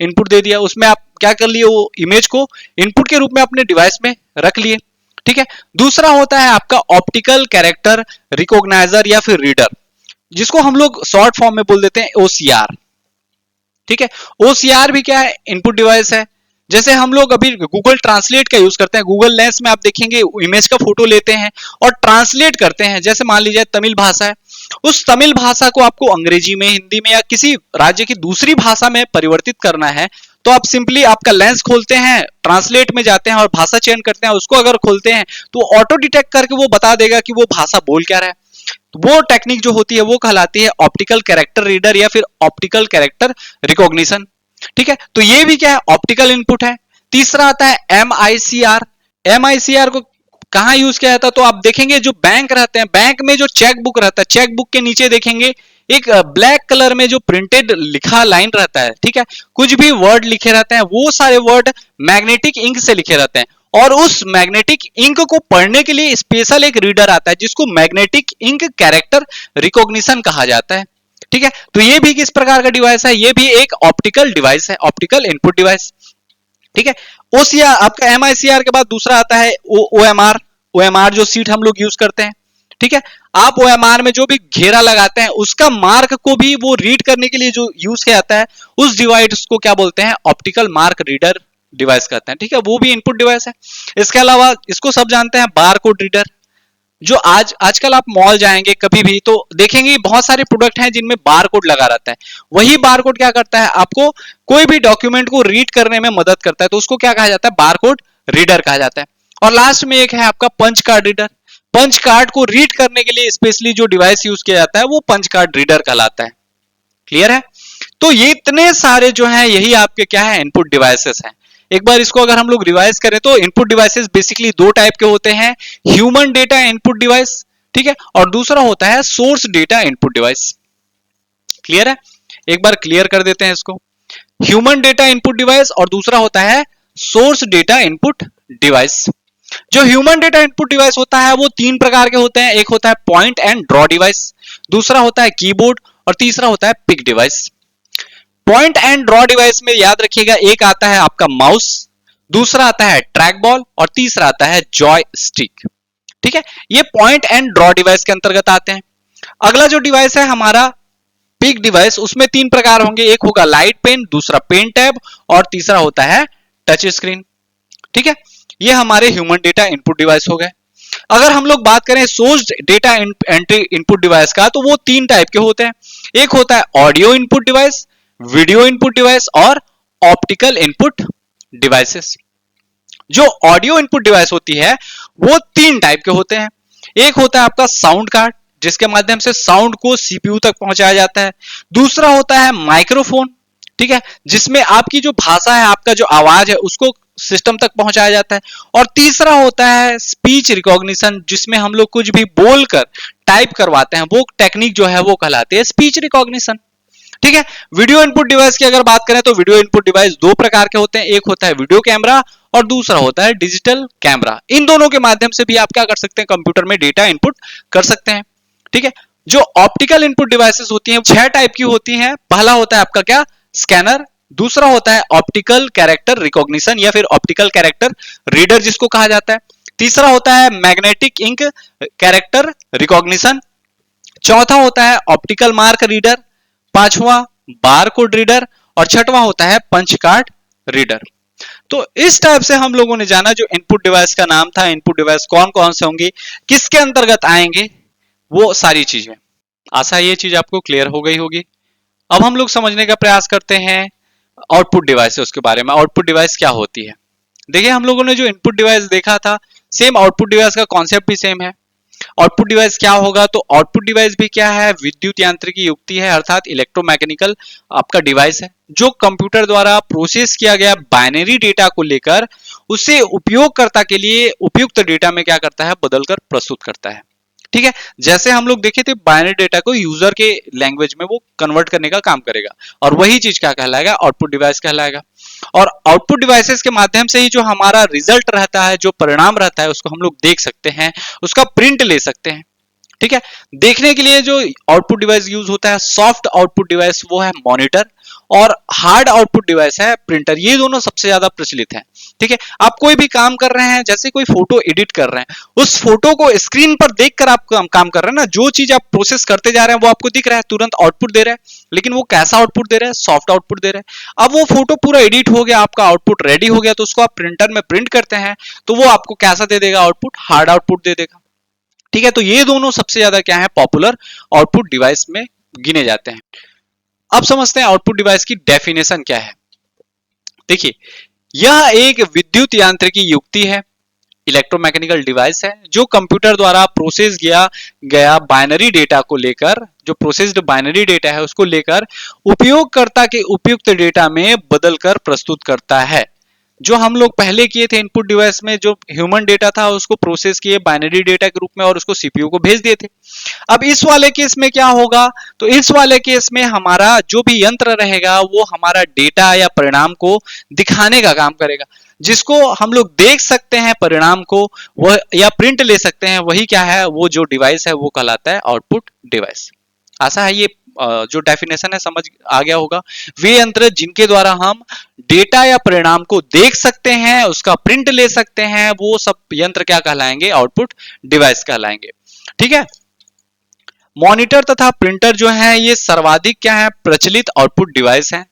इनपुट दे दिया। उसमें आप क्या कर लिए, वो इमेज को इनपुट के रूप में अपने डिवाइस में रख लिए, ठीक है। दूसरा होता है आपका ऑप्टिकल कैरेक्टर रिकॉग्नाइजर या फिर रीडर, जिसको हम लोग शॉर्ट फॉर्म में बोल देते हैं ओसीआर, ठीक है। ओसीआर भी क्या है, इनपुट डिवाइस है। जैसे हम लोग अभी गूगल ट्रांसलेट का यूज करते हैं, गूगल लेंस में आप देखेंगे इमेज का फोटो लेते हैं और ट्रांसलेट करते हैं। जैसे मान लीजिए तमिल भाषा है, उस तमिल भाषा को आपको अंग्रेजी में, हिंदी में या किसी राज्य की दूसरी भाषा में परिवर्तित करना है, तो आप सिंपली आपका लेंस खोलते हैं, ट्रांसलेट में जाते हैं और भाषा चयन करते हैं। उसको अगर खोलते हैं तो ऑटो डिटेक्ट करके वो बता देगा कि वो भाषा बोल क्या रहा है। तो वो टेक्निक जो होती है वो कहलाती है ऑप्टिकल कैरेक्टर रीडर या फिर ऑप्टिकल कैरेक्टर रिकॉग्निशन, ठीक है। तो ये भी क्या है, ऑप्टिकल इनपुट है। तीसरा आता है एमआईसीआर। एमआईसीआर को कहां यूज किया जाता है, तो आप देखेंगे जो बैंक रहते हैं, बैंक में जो चेक बुक रहता है, चेक बुक के नीचे देखेंगे एक ब्लैक कलर में जो प्रिंटेड लिखा लाइन रहता है, ठीक है। कुछ भी वर्ड लिखे रहते हैं, वो सारे वर्ड मैग्नेटिक इंक से लिखे रहते हैं, और उस मैग्नेटिक इंक को पढ़ने के लिए स्पेशल एक रीडर आता है जिसको मैग्नेटिक इंक कैरेक्टर रिकॉग्निशन कहा जाता है, ठीक है। तो ये भी किस प्रकार का डिवाइस है, ये भी एक ऑप्टिकल डिवाइस है, ऑप्टिकल इनपुट डिवाइस, ठीक है। ओसीआर आपका एमआईसीआर के बाद दूसरा आता है ओएमआर। ओएमआर जो सीट हम लोग यूज करते हैं, ठीक है। आप OMR में जो भी घेरा लगाते हैं उसका मार्क को भी वो रीड करने के लिए जो यूज किया जाता है उस डिवाइस को क्या बोलते हैं, ऑप्टिकल मार्क रीडर डिवाइस कहते हैं। ठीक है, वो भी इनपुट डिवाइस है। इसके अलावा इसको सब जानते हैं बार कोड रीडर, जो आजकल आप मॉल जाएंगे कभी भी तो देखेंगे बहुत सारे प्रोडक्ट हैं जिनमें बार कोड लगा रहता है। वही बार कोड क्या करता है, आपको कोई भी डॉक्यूमेंट को रीड करने में मदद करता है, तो उसको क्या कहा जाता है, बार कोड रीडर कहा जाता है। और लास्ट में एक है आपका punch card reader. Punch card को रीड करने के लिए स्पेशली जो डिवाइस यूज किया जाता है वो पंच कार्ड रीडर कहलाता है। क्लियर है। तो ये इतने सारे जो है यही आपके क्या है, इनपुट डिवाइसेस हैं। एक बार इसको अगर हम लोग रिवाइज करें तो इनपुट डिवाइसेस बेसिकली दो टाइप के होते हैं, ह्यूमन डेटा इनपुट डिवाइस, ठीक है, और दूसरा होता है source data input device. Clear है। एक बार क्लियर कर देते हैं इसको, ह्यूमन डेटा इनपुट डिवाइस और दूसरा होता है सोर्स डेटा इनपुट डिवाइस। जो ह्यूमन डेटा इनपुट डिवाइस होता है वो तीन प्रकार के होते हैं, एक होता है पॉइंट एंड ड्रॉ डिवाइस, दूसरा होता है कीबोर्ड और तीसरा होता है pick device. Point and draw device में याद रखिएगा एक आता है आपका माउस, दूसरा आता है ट्रैक बॉल और तीसरा आता है जॉय स्टिक। ठीक है, ये पॉइंट एंड ड्रॉ डिवाइस के अंतर्गत आते हैं। अगला जो डिवाइस है हमारा पिक डिवाइस, उसमें तीन प्रकार होंगे, एक होगा लाइट पेन, दूसरा पेन टैब और तीसरा होता है टच स्क्रीन। ठीक है, ये हमारे ह्यूमन डेटा इनपुट डिवाइस हो गए। अगर हम लोग बात करें source data entry input device का तो वो तीन टाइप के होते हैं, एक होता है audio input device, video input device और ऑप्टिकल इनपुट डिवाइसेस। जो ऑडियो इनपुट डिवाइस होती है वो तीन टाइप के होते हैं, एक होता है आपका साउंड कार्ड जिसके माध्यम से साउंड को सीपीयू तक पहुंचाया जाता है, दूसरा होता है माइक्रोफोन, ठीक है, जिसमें आपकी जो भाषा है, आपका जो आवाज है उसको सिस्टम तक पहुंचाया जाता है, और तीसरा होता है स्पीच रिकॉग्निशन, जिसमें हम लोग कुछ भी बोलकर टाइप करवाते हैं, वो टेक्निक जो है वो कहलाती है स्पीच रिकॉग्निशन। ठीक है, वीडियो इनपुट डिवाइस की अगर बात करें तो वीडियो इनपुट डिवाइस दो प्रकार के होते हैं, एक होता है वीडियो कैमरा और दूसरा होता है डिजिटल कैमरा। इन दोनों के माध्यम से भी आप क्या कर सकते हैं, कंप्यूटर में डेटा इनपुट कर सकते हैं। ठीक है, जो ऑप्टिकल इनपुट डिवाइसेस होती हैं छह टाइप की होती हैं। पहला होता है आपका क्या, स्कैनर, दूसरा होता है ऑप्टिकल कैरेक्टर रिकॉग्निशन या फिर ऑप्टिकल कैरेक्टर रीडर जिसको कहा जाता है, तीसरा होता है मैग्नेटिक इंक कैरेक्टर रिकॉग्निशन, चौथा होता है ऑप्टिकल मार्क रीडर, पांचवा बार कोड रीडर और छठवां होता है पंच कार्ड रीडर। तो इस टाइप से हम लोगों ने जाना जो इनपुट डिवाइस का नाम था, इनपुट डिवाइस कौन कौन से होंगे, किसके अंतर्गत आएंगे, वो सारी चीजें। आशा ये चीज आपको क्लियर हो गई होगी। अब हम लोग समझने का प्रयास करते हैं आउटपुट डिवाइस उसके बारे में। आउटपुट डिवाइस क्या होती है, देखिए हम लोगों ने जो इनपुट डिवाइस देखा था सेम आउटपुट डिवाइस का कॉन्सेप्ट भी सेम है। आउटपुट डिवाइस क्या होगा, तो आउटपुट डिवाइस भी क्या है, विद्युत यांत्रिकी युक्ति है, अर्थात इलेक्ट्रोमैकेनिकल आपका डिवाइस है जो कंप्यूटर द्वारा प्रोसेस किया गया बाइनरी डेटा को लेकर उसे उपयोगकर्ता के लिए उपयुक्त डेटा में क्या करता है, बदलकर प्रस्तुत करता है। ठीक है, जैसे हम लोग देखे थे बाइनरी डेटा को यूजर के लैंग्वेज में वो कन्वर्ट करने का काम करेगा, और वही चीज क्या कहलाएगा, आउटपुट डिवाइस कहलाएगा। और आउटपुट डिवाइसेस के माध्यम से ही जो हमारा रिजल्ट रहता है, जो परिणाम रहता है, उसको हम लोग देख सकते हैं, उसका प्रिंट ले सकते हैं। ठीक है, देखने के लिए जो आउटपुट डिवाइस यूज होता है, सॉफ्ट आउटपुट डिवाइस वो है मॉनिटर, और हार्ड आउटपुट डिवाइस है प्रिंटर। ये दोनों सबसे ज्यादा प्रचलित हैं। ठीक है, आप कोई भी काम कर रहे हैं, जैसे कोई फोटो एडिट कर रहे हैं, उस फोटो को स्क्रीन पर देखकर आप काम कर रहे हैं ना, जो चीज आप प्रोसेस करते जा रहे हैं वो आपको दिख रहा है, तुरंत आउटपुट दे रहा है, लेकिन वो कैसा आउटपुट दे रहा है, सॉफ्ट आउटपुट दे रहा है। अब वो फोटो पूरा एडिट हो गया, आपका आउटपुट रेडी हो गया, तो उसको आप प्रिंटर में प्रिंट करते हैं तो वो आपको कैसा दे देगा, आउटपुट हार्ड आउटपुट दे देगा। ठीक है, तो ये दोनों सबसे ज्यादा क्या है, पॉपुलर आउटपुट डिवाइस में गिने जाते हैं। अब समझते हैं आउटपुट डिवाइस की डेफिनेशन क्या है। देखिए, यह एक विद्युत यांत्रिकी युक्ति है, इलेक्ट्रोमैकेनिकल डिवाइस है, जो कंप्यूटर द्वारा प्रोसेस गया बाइनरी डेटा को लेकर, जो प्रोसेस्ड बाइनरी डेटा है उसको लेकर उपयोगकर्ता के उपयुक्त डेटा में बदलकर प्रस्तुत करता है। जो हम लोग पहले किए थे इनपुट डिवाइस में, जो ह्यूमन डेटा था उसको प्रोसेस किए बाइनरी डेटा के रूप में और उसको सीपीयू को भेज दिए थे। अब इस वाले केस में क्या होगा, तो इस वाले केस में हमारा जो भी यंत्र रहेगा वो हमारा डेटा या परिणाम को दिखाने का काम करेगा, जिसको हम लोग देख सकते हैं परिणाम को, वह या प्रिंट ले सकते हैं, वही क्या है, वो जो डिवाइस है वो कहलाता है आउटपुट डिवाइस। आशा है ये जो डेफिनेशन है समझ आ गया होगा। वे यंत्र जिनके द्वारा हम डेटा या परिणाम को देख सकते हैं, उसका प्रिंट ले सकते हैं, वो सब यंत्र क्या कहलाएंगे, आउटपुट डिवाइस कहलाएंगे। ठीक है। मॉनिटर तथा प्रिंटर जो है ये सर्वाधिक क्या है, प्रचलित आउटपुट डिवाइस है।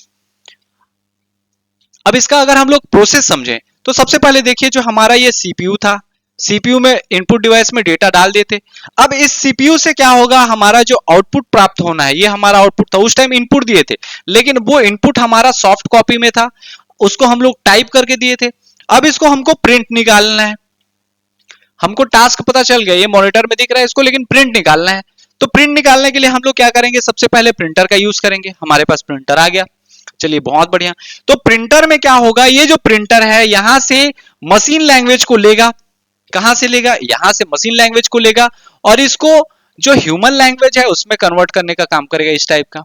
अब इसका अगर हम लोग प्रोसेस समझें तो सबसे पहले देखिए जो हमारा ये सीपीयू था, सीपीयू में इनपुट डिवाइस में डेटा डाल देते। अब इस सीपीयू से क्या होगा, हमारा जो आउटपुट प्राप्त होना है, ये हमारा आउटपुट था, उस टाइम इनपुट दिए थे, लेकिन वो इनपुट हमारा सॉफ्ट कॉपी में था, उसको हम लोग टाइप करके दिए थे। अब इसको हमको प्रिंट निकालना है, हमको टास्क पता चल गया, ये मॉनिटर में दिख रहा है इसको, लेकिन प्रिंट निकालना है। तो प्रिंट निकालने के लिए हम लोग क्या करेंगे, सबसे पहले प्रिंटर का यूज करेंगे। हमारे पास प्रिंटर आ गया, चलिए बहुत बढ़िया। तो प्रिंटर में क्या होगा, ये जो प्रिंटर है यहां से मशीन लैंग्वेज को लेगा, कहां से लेगा, यहां से मशीन लैंग्वेज को लेगा और इसको जो ह्यूमन लैंग्वेज है उसमें कन्वर्ट करने का काम करेगा, इस टाइप का।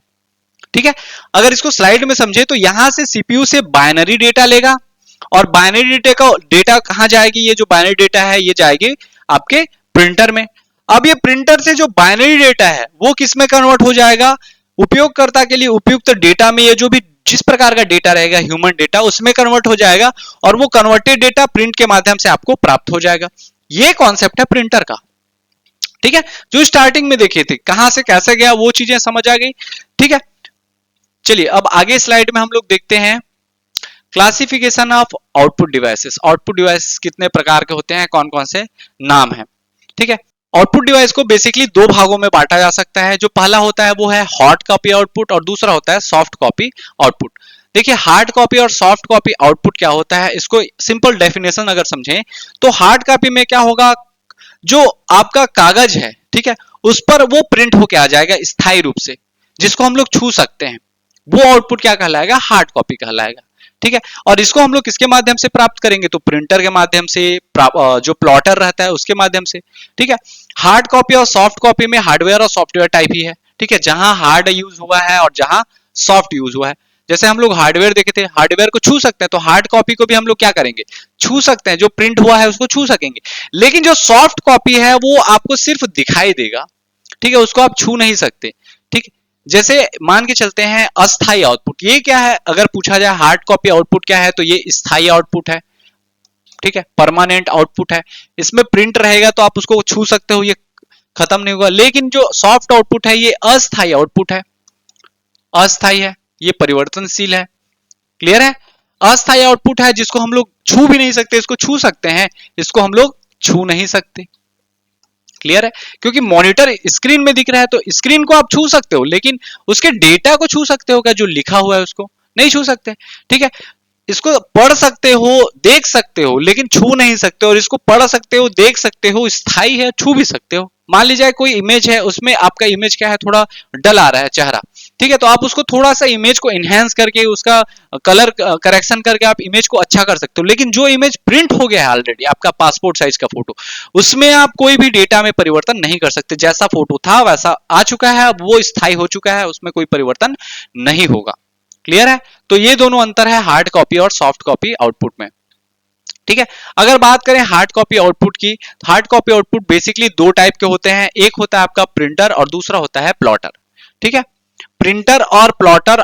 ठीक है, अगर इसको स्लाइड में समझे तो यहां से सीपीयू से बाइनरी डेटा लेगा और बाइनरी डेटा कहां जाएगी, ये जो बाइनरी डेटा है ये जाएगी आपके प्रिंटर में। अब ये प्रिंटर से जो बाइनरी डेटा है वो किस में कन्वर्ट हो जाएगा, उपयोगकर्ता के लिए उपयुक्त डेटा में, ये जो भी जिस प्रकार का डेटा रहेगा ह्यूमन डेटा उसमें कन्वर्ट हो जाएगा और वो कन्वर्टेड डेटा प्रिंट के माध्यम से आपको प्राप्त हो जाएगा। ये कॉन्सेप्ट है प्रिंटर का। ठीक है, जो स्टार्टिंग में देखे थे कहां से कैसे गया वो चीजें समझ आ गई। ठीक है, चलिए अब आगे स्लाइड में हम लोग देखते हैं classification of output devices. Output device कितने प्रकार के होते हैं, कौन कौन से नाम है। ठीक है, आउटपुट डिवाइस को बेसिकली दो भागों में बांटा जा सकता है। जो पहला होता है वो है हार्ड कॉपी आउटपुट और दूसरा होता है सॉफ्ट कॉपी आउटपुट। देखिए हार्ड कॉपी और सॉफ्ट कॉपी आउटपुट क्या होता है, इसको सिंपल डेफिनेशन अगर समझें तो हार्ड कॉपी में क्या होगा, जो आपका कागज है, ठीक है, उस पर वो प्रिंट होके आ जाएगा स्थायी रूप से, जिसको हम लोग छू सकते हैं, वो आउटपुट क्या कहलाएगा, हार्ड कॉपी कहलाएगा। ठीक है, और इसको हम लोग किसके माध्यम से प्राप्त करेंगे, तो प्रिंटर के माध्यम से, जो प्लॉटर रहता है उसके माध्यम से। ठीक है, हार्ड कॉपी और सॉफ्ट कॉपी में हार्डवेयर और सॉफ्टवेयर टाइप ही है। ठीक है, जहां हार्ड यूज हुआ है और जहां सॉफ्ट यूज हुआ है। जैसे हम लोग हार्डवेयर देखे थे, हार्डवेयर को छू सकते हैं, तो हार्ड कॉपी को भी हम लोग क्या करेंगे, छू सकते हैं, जो प्रिंट हुआ है उसको छू सकेंगे। लेकिन जो सॉफ्ट कॉपी है वो आपको सिर्फ दिखाई देगा, ठीक है, उसको आप छू नहीं सकते। ठीक, जैसे मान के चलते हैं अस्थायी आउटपुट, ये क्या है, अगर पूछा जाए हार्ड कॉपी आउटपुट क्या है, तो ये स्थायी आउटपुट है। ठीक है, परमानेंट आउटपुट है, इसमें प्रिंट रहेगा तो आप उसको छू सकते हो, ये खत्म नहीं होगा। लेकिन जो सॉफ्ट आउटपुट है ये अस्थायी आउटपुट है, अस्थायी है, ये परिवर्तनशील है। क्लियर है, अस्थायी आउटपुट है जिसको हम लोग छू भी नहीं सकते, इसको छू सकते हैं, इसको हम लोग छू नहीं सकते। क्लियर है, क्योंकि मॉनिटर स्क्रीन में दिख रहा है तो स्क्रीन को आप छू सकते हो, लेकिन उसके डेटा को छू सकते हो क्या, जो लिखा हुआ है उसको नहीं छू सकते। ठीक है, इसको पढ़ सकते हो, देख सकते हो, लेकिन छू नहीं सकते। और इसको पढ़ सकते हो, देख सकते हो, स्थायी है, छू भी सकते हो। मान लीजिए कोई इमेज है, उसमें आपका इमेज क्या है, थोड़ा डल आ रहा है चेहरा, ठीक है, तो आप उसको थोड़ा सा इमेज को इनहेंस करके, उसका कलर करेक्शन करके आप इमेज को अच्छा कर सकते हो। लेकिन जो इमेज प्रिंट हो गया है ऑलरेडी, आपका पासपोर्ट साइज का फोटो, उसमें आप कोई भी डेटा में परिवर्तन नहीं कर सकते। जैसा फोटो था वैसा आ चुका है, अब वो स्थायी हो चुका है, उसमें कोई परिवर्तन नहीं होगा। क्लियर है, तो ये दोनों अंतर है हार्ड कॉपी और सॉफ्ट कॉपी आउटपुट में। ठीक है, अगर बात करें हार्ड कॉपी आउटपुट की, हार्ड कॉपी आउटपुट बेसिकली दो टाइप के होते हैं, एक होता है आपका प्रिंटर और दूसरा होता है प्लॉटर। ठीक है, प्रिंटर और प्लॉटर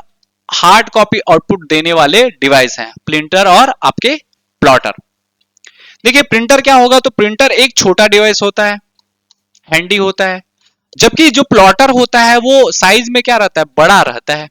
हार्ड कॉपी आउटपुट देने वाले डिवाइस हैं, प्रिंटर और आपके प्लॉटर। देखिए प्रिंटर क्या होगा, तो प्रिंटर एक छोटा डिवाइस होता है, हैंडी होता है, जबकि जो प्लॉटर होता है वो साइज में क्या रहता है, बड़ा रहता है।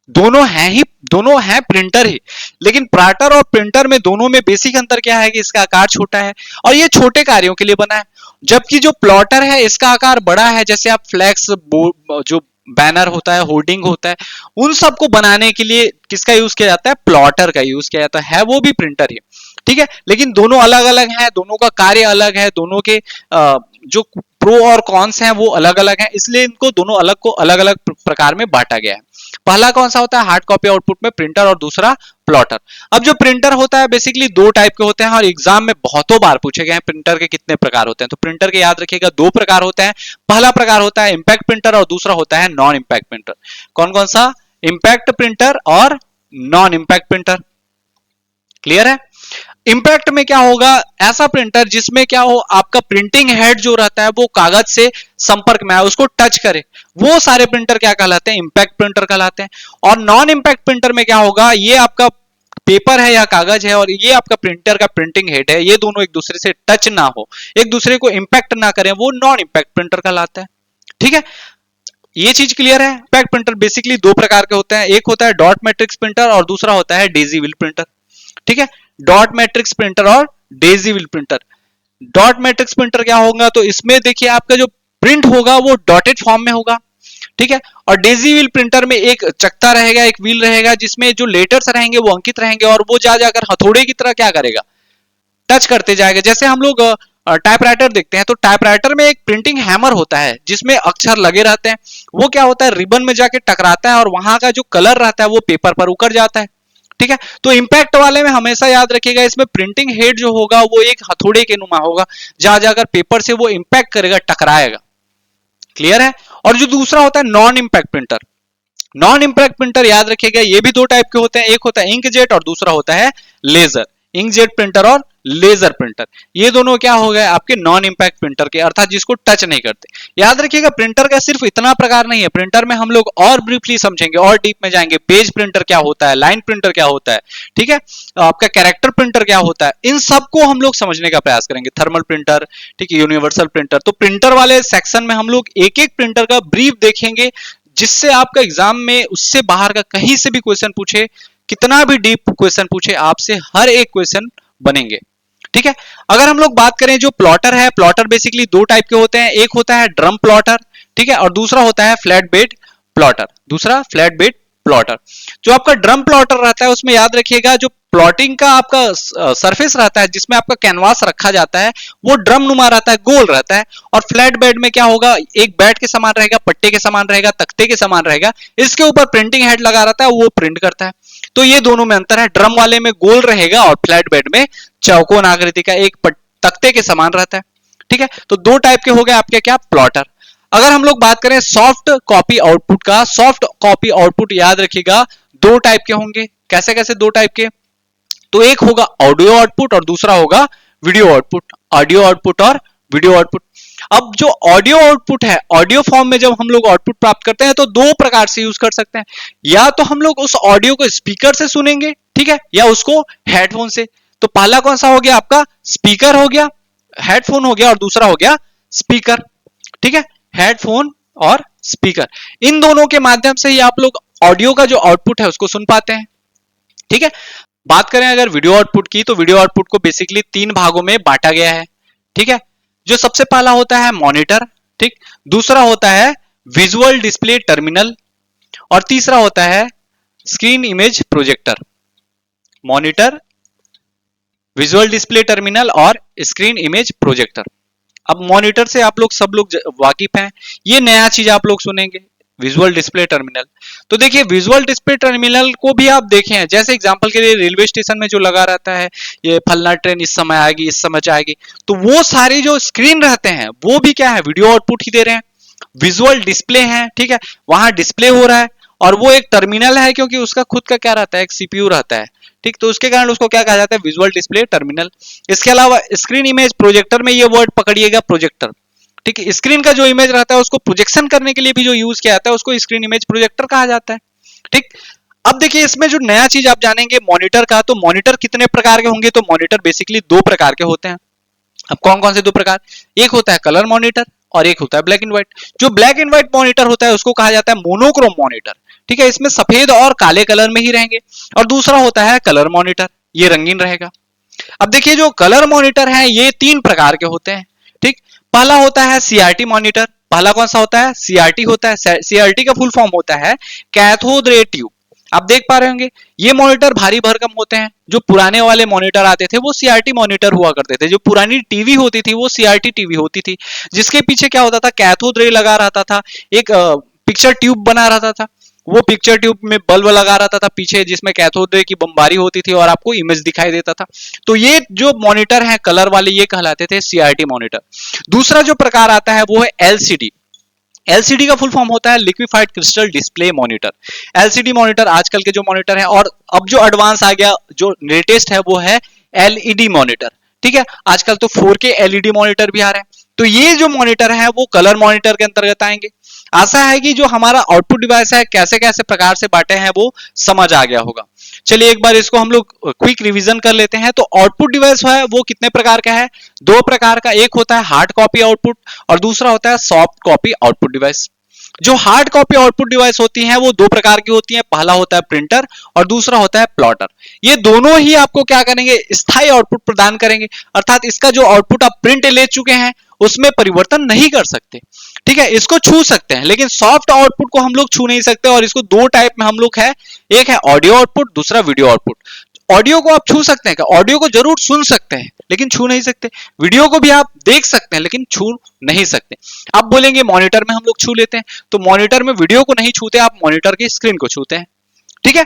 दोनों हैं प्रिंटर ही, लेकिन प्लॉटर और प्रिंटर में दोनों में बेसिक अंतर क्या है कि इसका आकार छोटा है और ये छोटे कार्यों के लिए बना है, जबकि जो प्लॉटर है इसका आकार बड़ा है। जैसे आप फ्लैक्स, जो बैनर होता है, होर्डिंग होता है, उन सबको बनाने के लिए किसका यूज किया जाता है, प्लॉटर का यूज किया जाता है, वो भी प्रिंटर ही। ठीक है, लेकिन दोनों अलग अलग हैं, दोनों का कार्य अलग है, दोनों के जो प्रो और कॉन्स हैं वो अलग अलग हैं, इसलिए इनको दोनों अलग को अलग अलग प्रकार में बांटा गया है। पहला कौन सा होता है हार्ड कॉपी आउटपुट में, प्रिंटर, और दूसरा प्लॉटर। अब जो प्रिंटर होता है बेसिकली दो टाइप के होते हैं और एग्जाम में बहुतों बार पूछे गए हैं प्रिंटर के कितने प्रकार होते हैं। तो प्रिंटर के याद रखिएगा दो प्रकार होते हैं, पहला प्रकार होता है इंपैक्ट प्रिंटर और दूसरा होता है नॉन इंपैक्ट प्रिंटर। कौन कौन सा, इंपैक्ट प्रिंटर और नॉन इंपैक्ट प्रिंटर। क्लियर है, इंपैक्ट में क्या होगा, ऐसा प्रिंटर जिसमें क्या हो, आपका प्रिंटिंग हेड जो रहता है वो कागज से संपर्क में आए, उसको टच करे, वो सारे प्रिंटर क्या कहलाते हैं, इंपैक्ट प्रिंटर कहलाते हैं। और नॉन इंपैक्ट प्रिंटर में क्या होगा, ये आपका पेपर है या कागज है और ये आपका प्रिंटर का प्रिंटिंग हेड है, ये दोनों एक दूसरे से टच ना हो, एक दूसरे को इंपैक्ट ना करें, वो नॉन इंपैक्ट प्रिंटर कहलाता है। ठीक है, ये चीज क्लियर है। इंपैक्ट प्रिंटर बेसिकली दो प्रकार के होते हैं, एक होता है डॉट मैट्रिक्स प्रिंटर और दूसरा होता है डेजी व्हील प्रिंटर। ठीक है, डॉट मैट्रिक्स प्रिंटर और Daisy wheel printer. Dot matrix printer क्या होगा, तो इसमें देखिए आपका जो प्रिंट होगा वो डॉटेड फॉर्म में होगा। ठीक है, और डेजी व्हील प्रिंटर में एक चकता रहेगा, एक व्हील रहेगा, जिसमें जो लेटर्स रहेंगे वो अंकित रहेंगे और वो जा जाकर हथौड़े की तरह क्या करेगा, टच करते जाएगा। जैसे हम लोग टाइपराइटर देखते हैं तो टाइपराइटर में एक प्रिंटिंग हैमर होता है जिसमें अक्षर लगे रहते हैं, वो क्या होता है रिबन में जाके टकराता है और वहां का जो कलर रहता है वो पेपर पर उकर जाता है। ठीक है, तो इंपैक्ट वाले में हमेशा याद रखिएगा, इसमें प्रिंटिंग हेड जो होगा वो एक हथौड़े के नुमा होगा, जा जाकर पेपर से वो इंपैक्ट करेगा, टकराएगा। क्लियर है। और जो दूसरा होता है non impact printer, non impact printer याद रखिएगा ये भी दो टाइप के होते हैं, एक होता है इंकजेट और दूसरा होता है लेजर। इंकजेट प्रिंटर और लेजर प्रिंटर, ये दोनों क्या हो गए आपके नॉन इंपैक्ट प्रिंटर के, अर्थात जिसको टच नहीं करते। याद रखिएगा प्रिंटर का सिर्फ इतना प्रकार नहीं है, प्रिंटर में हम लोग और ब्रीफली समझेंगे और डीप में जाएंगे। पेज प्रिंटर क्या होता है, लाइन प्रिंटर क्या होता है, ठीक है, आपका कैरेक्टर प्रिंटर क्या होता है, इन सबको हम लोग समझने का प्रयास करेंगे। थर्मल प्रिंटर, ठीक है, यूनिवर्सल प्रिंटर। तो प्रिंटर वाले सेक्शन में हम लोग एक एक प्रिंटर का ब्रीफ देखेंगे, जिससे आपका एग्जाम में उससे बाहर का कहीं से भी क्वेश्चन पूछे, कितना भी डीप क्वेश्चन पूछे, आपसे हर एक क्वेश्चन बनेंगे। ठीक है, अगर हम लोग बात करें जो प्लॉटर है, प्लॉटर बेसिकली दो टाइप के होते हैं, एक होता है ड्रम प्लॉटर, ठीक है, और दूसरा होता है फ्लैट बेड प्लॉटर। दूसरा फ्लैट बेड प्लॉटर। जो आपका ड्रम प्लॉटर रहता है उसमें याद रखिएगा जो प्लॉटिंग का आपका सरफेस रहता है, जिसमें आपका कैनवास रखा जाता है, वो ड्रम नुमा रहता है, गोल रहता है। और फ्लैट बेड में क्या होगा, एक बेड के समान रहेगा, पट्टे के समान रहेगा, तख्ते के समान रहेगा, इसके ऊपर प्रिंटिंग हेड लगा रहता है, वो प्रिंट करता है। तो ये दोनों में अंतर है, ड्रम वाले में गोल रहेगा और फ्लैट बेड में चौकोन आकृति का एक तख्ते के समान रहता है। ठीक है, तो दो टाइप के हो गए आपके क्या, प्लॉटर। अगर हम लोग बात करें सॉफ्ट कॉपी आउटपुट का, सॉफ्ट कॉपी आउटपुट याद रखिएगा दो टाइप के होंगे। कैसे कैसे दो टाइप के, तो एक होगा ऑडियो आउटपुट और दूसरा होगा वीडियो आउटपुट। ऑडियो आउटपुट और वीडियो आउटपुट। अब जो ऑडियो आउटपुट है, ऑडियो फॉर्म में जब हम लोग आउटपुट प्राप्त करते हैं तो दो प्रकार से यूज कर सकते हैं, या तो हम लोग उस ऑडियो को स्पीकर से सुनेंगे, ठीक है, या उसको हेडफोन से। तो पहला कौन सा हो गया आपका, स्पीकर हो गया, हेडफोन हो गया, और दूसरा हो गया स्पीकर। ठीक है, हेडफोन और स्पीकर, इन दोनों के माध्यम से ही आप लोग ऑडियो का जो आउटपुट है उसको सुन पाते हैं। ठीक है, बात करें अगर वीडियो आउटपुट की, तो वीडियो आउटपुट को बेसिकली तीन भागों में बांटा गया है। ठीक है, जो सबसे पहला होता है मॉनिटर, ठीक, दूसरा होता है विजुअल डिस्प्ले टर्मिनल, और तीसरा होता है screen image projector. Monitor, visual display terminal और स्क्रीन इमेज प्रोजेक्टर। अब मॉनिटर से आप लोग सब लोग वाकिफ हैं, ये नया चीज आप लोग सुनेंगे, विजुअल डिस्प्ले टर्मिनल। तो देखिए विजुअल डिस्प्ले टर्मिनल को भी आप देखें, जैसे एग्जांपल के लिए रेलवे स्टेशन में जो लगा रहता है, ये फलना ट्रेन इस समय आएगी, इस समय जाएगी, तो वो सारी जो स्क्रीन रहते हैं वो भी क्या है, वीडियो आउटपुट ही दे रहे हैं, विजुअल डिस्प्ले है। ठीक है, वहां डिस्प्ले हो रहा है और वो एक टर्मिनल है, क्योंकि उसका खुद का क्या रहता है, एक सीपीयू रहता है। ठीक, तो उसके कारण उसको क्या कहा जाता है, विजुअल डिस्प्ले टर्मिनल। इसके अलावा स्क्रीन इमेज प्रोजेक्टर में ये वर्ड पकड़िएगा, प्रोजेक्टर। ठीक है, स्क्रीन का जो इमेज रहता है उसको प्रोजेक्शन करने के लिए भी जो यूज किया जाता है उसको स्क्रीन इमेज प्रोजेक्टर कहा जाता है। ठीक, अब देखिए इसमें जो नया चीज आप जानेंगे मॉनिटर का, तो मॉनिटर कितने प्रकार के होंगे, तो मॉनिटर बेसिकली दो प्रकार के होते हैं। अब कौन कौन से दो प्रकार, एक होता है कलर मॉनिटर और एक होता है ब्लैक एंड व्हाइट। जो ब्लैक एंड व्हाइट मॉनिटर होता है उसको कहा जाता है मोनोक्रोम मॉनिटर। ठीक है, इसमें सफेद और काले कलर में ही रहेंगे। और दूसरा होता है कलर मॉनिटर, ये रंगीन रहेगा। अब देखिए जो कलर मॉनिटर है ये तीन प्रकार के होते हैं। ठीक, पहला होता है सीआरटी मॉनिटर। पहला कौन सा होता है, सीआरटी होता है। सीआरटी का फुल फॉर्म होता है कैथोड रे ट्यूब। आप देख पा रहे होंगे ये मॉनिटर भारी भरकम होते हैं। जो पुराने वाले मॉनिटर आते थे वो सीआरटी मॉनिटर हुआ करते थे। जो पुरानी टीवी होती थी वो सीआरटी टीवी होती थी, जिसके पीछे क्या होता था, कैथोड रे लगा रहता था, एक पिक्चर ट्यूब बना रहता था। वो पिक्चर ट्यूब में बल्ब लगा रहता था पीछे, जिसमें कैथोड रे की बमबारी होती थी और आपको इमेज दिखाई देता था। तो ये जो मॉनिटर है कलर वाले, ये कहलाते थे सीआरटी मॉनिटर। दूसरा जो प्रकार आता है वो है एलसीडी। एलसीडी का फुल फॉर्म होता है liquefied crystal display monitor. LCD monitor आजकल के जो मॉनिटर है, और अब जो एडवांस आ गया, जो लेटेस्ट है, वो है एलईडी मॉनिटर। ठीक है, आजकल तो 4K एलईडी मॉनिटर भी आ रहे हैं। तो ये जो मॉनिटर है वो कलर मॉनिटर के अंतर्गत आएंगे। आशा है कि जो हमारा आउटपुट डिवाइस है कैसे कैसे प्रकार से बांटे हैं वो समझ आ गया होगा। चलिए एक बार इसको हम लोग क्विक रिवीजन कर लेते हैं। तो आउटपुट डिवाइस है वो कितने प्रकार का है? दो प्रकार का, एक होता है हार्ड कॉपी आउटपुट और दूसरा होता है सॉफ्ट कॉपी आउटपुट डिवाइस। जो हार्ड कॉपी आउटपुट डिवाइस होती हैं वो दो प्रकार की होती हैं, पहला होता है प्रिंटर और दूसरा होता है प्लॉटर। ये दोनों ही आपको क्या करेंगे? स्थायी आउटपुट प्रदान करेंगे, अर्थात इसका जो आउटपुट आप प्रिंट ले चुके हैं उसमें परिवर्तन नहीं कर सकते। ठीक है, इसको छू सकते हैं लेकिन सॉफ्ट आउटपुट को हम लोग छू नहीं सकते, और इसको दो टाइप में हम लोग है, एक है ऑडियो आउटपुट, दूसरा वीडियो आउटपुट। ऑडियो को आप छू सकते हैं, ऑडियो को जरूर सुन सकते हैं लेकिन छू नहीं सकते। वीडियो को भी आप देख सकते हैं लेकिन छू नहीं सकते। आप बोलेंगे मॉनिटर में हम लोग छू लेते हैं, तो मॉनिटर में वीडियो को नहीं छूते, आप मॉनिटर की स्क्रीन को छूते हैं। ठीक है,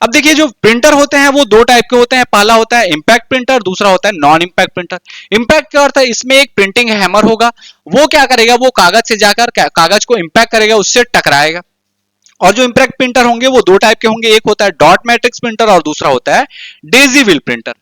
अब देखिए जो प्रिंटर होते हैं वो दो टाइप के होते हैं, पहला होता है इंपैक्ट प्रिंटर, दूसरा होता है नॉन इंपैक्ट प्रिंटर। इंपैक्ट का अर्थ है इसमें एक प्रिंटिंग हैमर होगा, वो क्या करेगा? वो कागज से जाकर कागज को इंपैक्ट करेगा, उससे टकराएगा। और जो इंपैक्ट प्रिंटर होंगे वो दो टाइप के होंगे, एक होता है डॉट मैट्रिक्स प्रिंटर और दूसरा होता है डेजी व्हील प्रिंटर।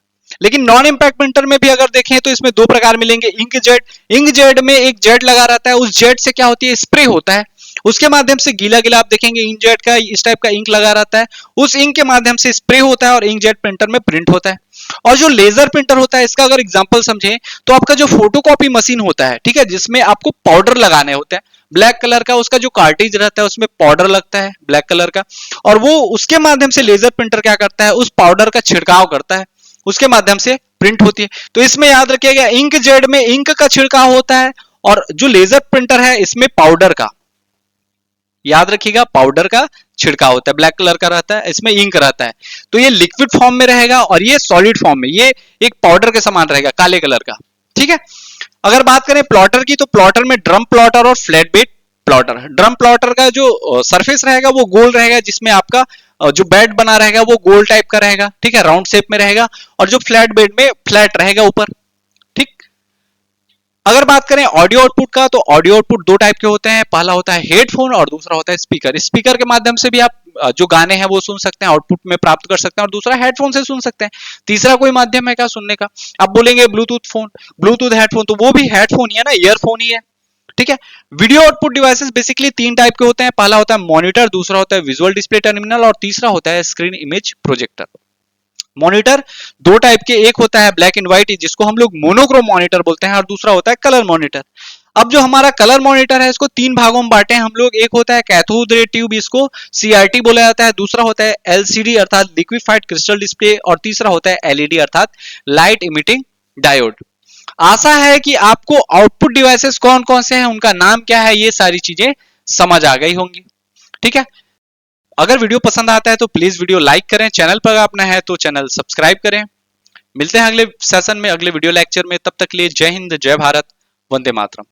लेकिन नॉन इंपैक्ट प्रिंटर में भी अगर देखें तो इसमें दो प्रकार मिलेंगे, इंकजेट। इंकजेट में एक जेट लगा रहता है, उस जेट से क्या होती है? स्प्रे होता है, उसके माध्यम से गीला गीला आप देखेंगे इंकजेट का इस टाइप का इंक लगा रहता है, उस इंक के माध्यम से स्प्रे होता है और इंकजेट प्रिंटर में प्रिंट होता है। और जो लेजर प्रिंटर होता है, इसका अगर एग्जांपल समझें तो आपका जो फोटोकॉपी मशीन होता है, ठीक है, जिसमें आपको पाउडर लगाने होते हैं ब्लैक कलर का, उसका जो कार्ट्रिज रहता है उसमें पाउडर लगता है ब्लैक कलर का, और वो उसके माध्यम से लेजर प्रिंटर क्या करता है? उस पाउडर का छिड़काव करता है, उसके माध्यम से प्रिंट होती है। तो इसमें याद रखिएगा इंक जेड में इंक का छिड़काव होता है और जो लेजर प्रिंटर है इसमें पाउडर का, याद रखिएगा पाउडर का छिड़काव होता है, ब्लैक कलर का रहता है, इसमें इंक रहता है। तो ये लिक्विड फॉर्म में रहेगा और ये सॉलिड फॉर्म में, ये एक पाउडर के समान रहेगा काले कलर का। ठीक है, अगर बात करें प्लॉटर की, तो प्लॉटर में ड्रम प्लॉटर और flat bed plotter. Drum plotter का जो सरफेस रहेगा वो गोल रहेगा, जिसमें आपका जो बेड बना रहेगा वो गोल टाइप का रहेगा, ठीक है, राउंड शेप में रहेगा, और जो फ्लैट बेड में फ्लैट रहेगा ऊपर। ठीक, अगर बात करें ऑडियो आउटपुट का, तो ऑडियो आउटपुट दो टाइप के होते हैं, पहला होता है हेडफोन और दूसरा होता है स्पीकर। स्पीकर के माध्यम से भी आप जो गाने हैं वो सुन सकते हैं, आउटपुट में प्राप्त कर सकते हैं, और दूसरा हेडफोन से सुन सकते हैं। तीसरा कोई माध्यम है क्या सुनने का? आप बोलेंगे ब्लूटूथ फोन, ब्लूटूथ हेडफोन, तो वो भी हेडफोन ही है ना, ईयरफोन ही है। ठीक है, वीडियो आउटपुट डिवाइसेस बेसिकली तीन टाइप के होते हैं, पहला होता है मॉनिटर, दूसरा होता है विजुअल डिस्प्ले टर्मिनल और तीसरा होता है स्क्रीन इमेज प्रोजेक्टर। मॉनिटर दो टाइप के, एक होता है ब्लैक एंड व्हाइट जिसको हम लोग मोनोक्रोम मॉनिटर बोलते हैं, और दूसरा होता है कलर मॉनिटर। अब जो हमारा कलर मॉनिटर है इसको तीन भागों में बांटे हैं हम लोग, एक होता है कैथोड रे ट्यूब, इसको सीआरटी बोला जाता है, दूसरा होता है एलसीडी अर्थात लिक्विफाइड क्रिस्टल डिस्प्ले, और तीसरा होता है एलईडी अर्थात लाइट इमिटिंग डायोड। आशा है कि आपको आउटपुट डिवाइसेस कौन कौन से हैं, उनका नाम क्या है, ये सारी चीजें समझ आ गई होंगी। ठीक है, अगर वीडियो पसंद आता है तो प्लीज वीडियो लाइक करें, चैनल पर अपना है तो चैनल सब्सक्राइब करें। मिलते हैं अगले सेशन में, अगले वीडियो लेक्चर में, तब तक के लिए जय हिंद, जय भारत, वंदे मातरम।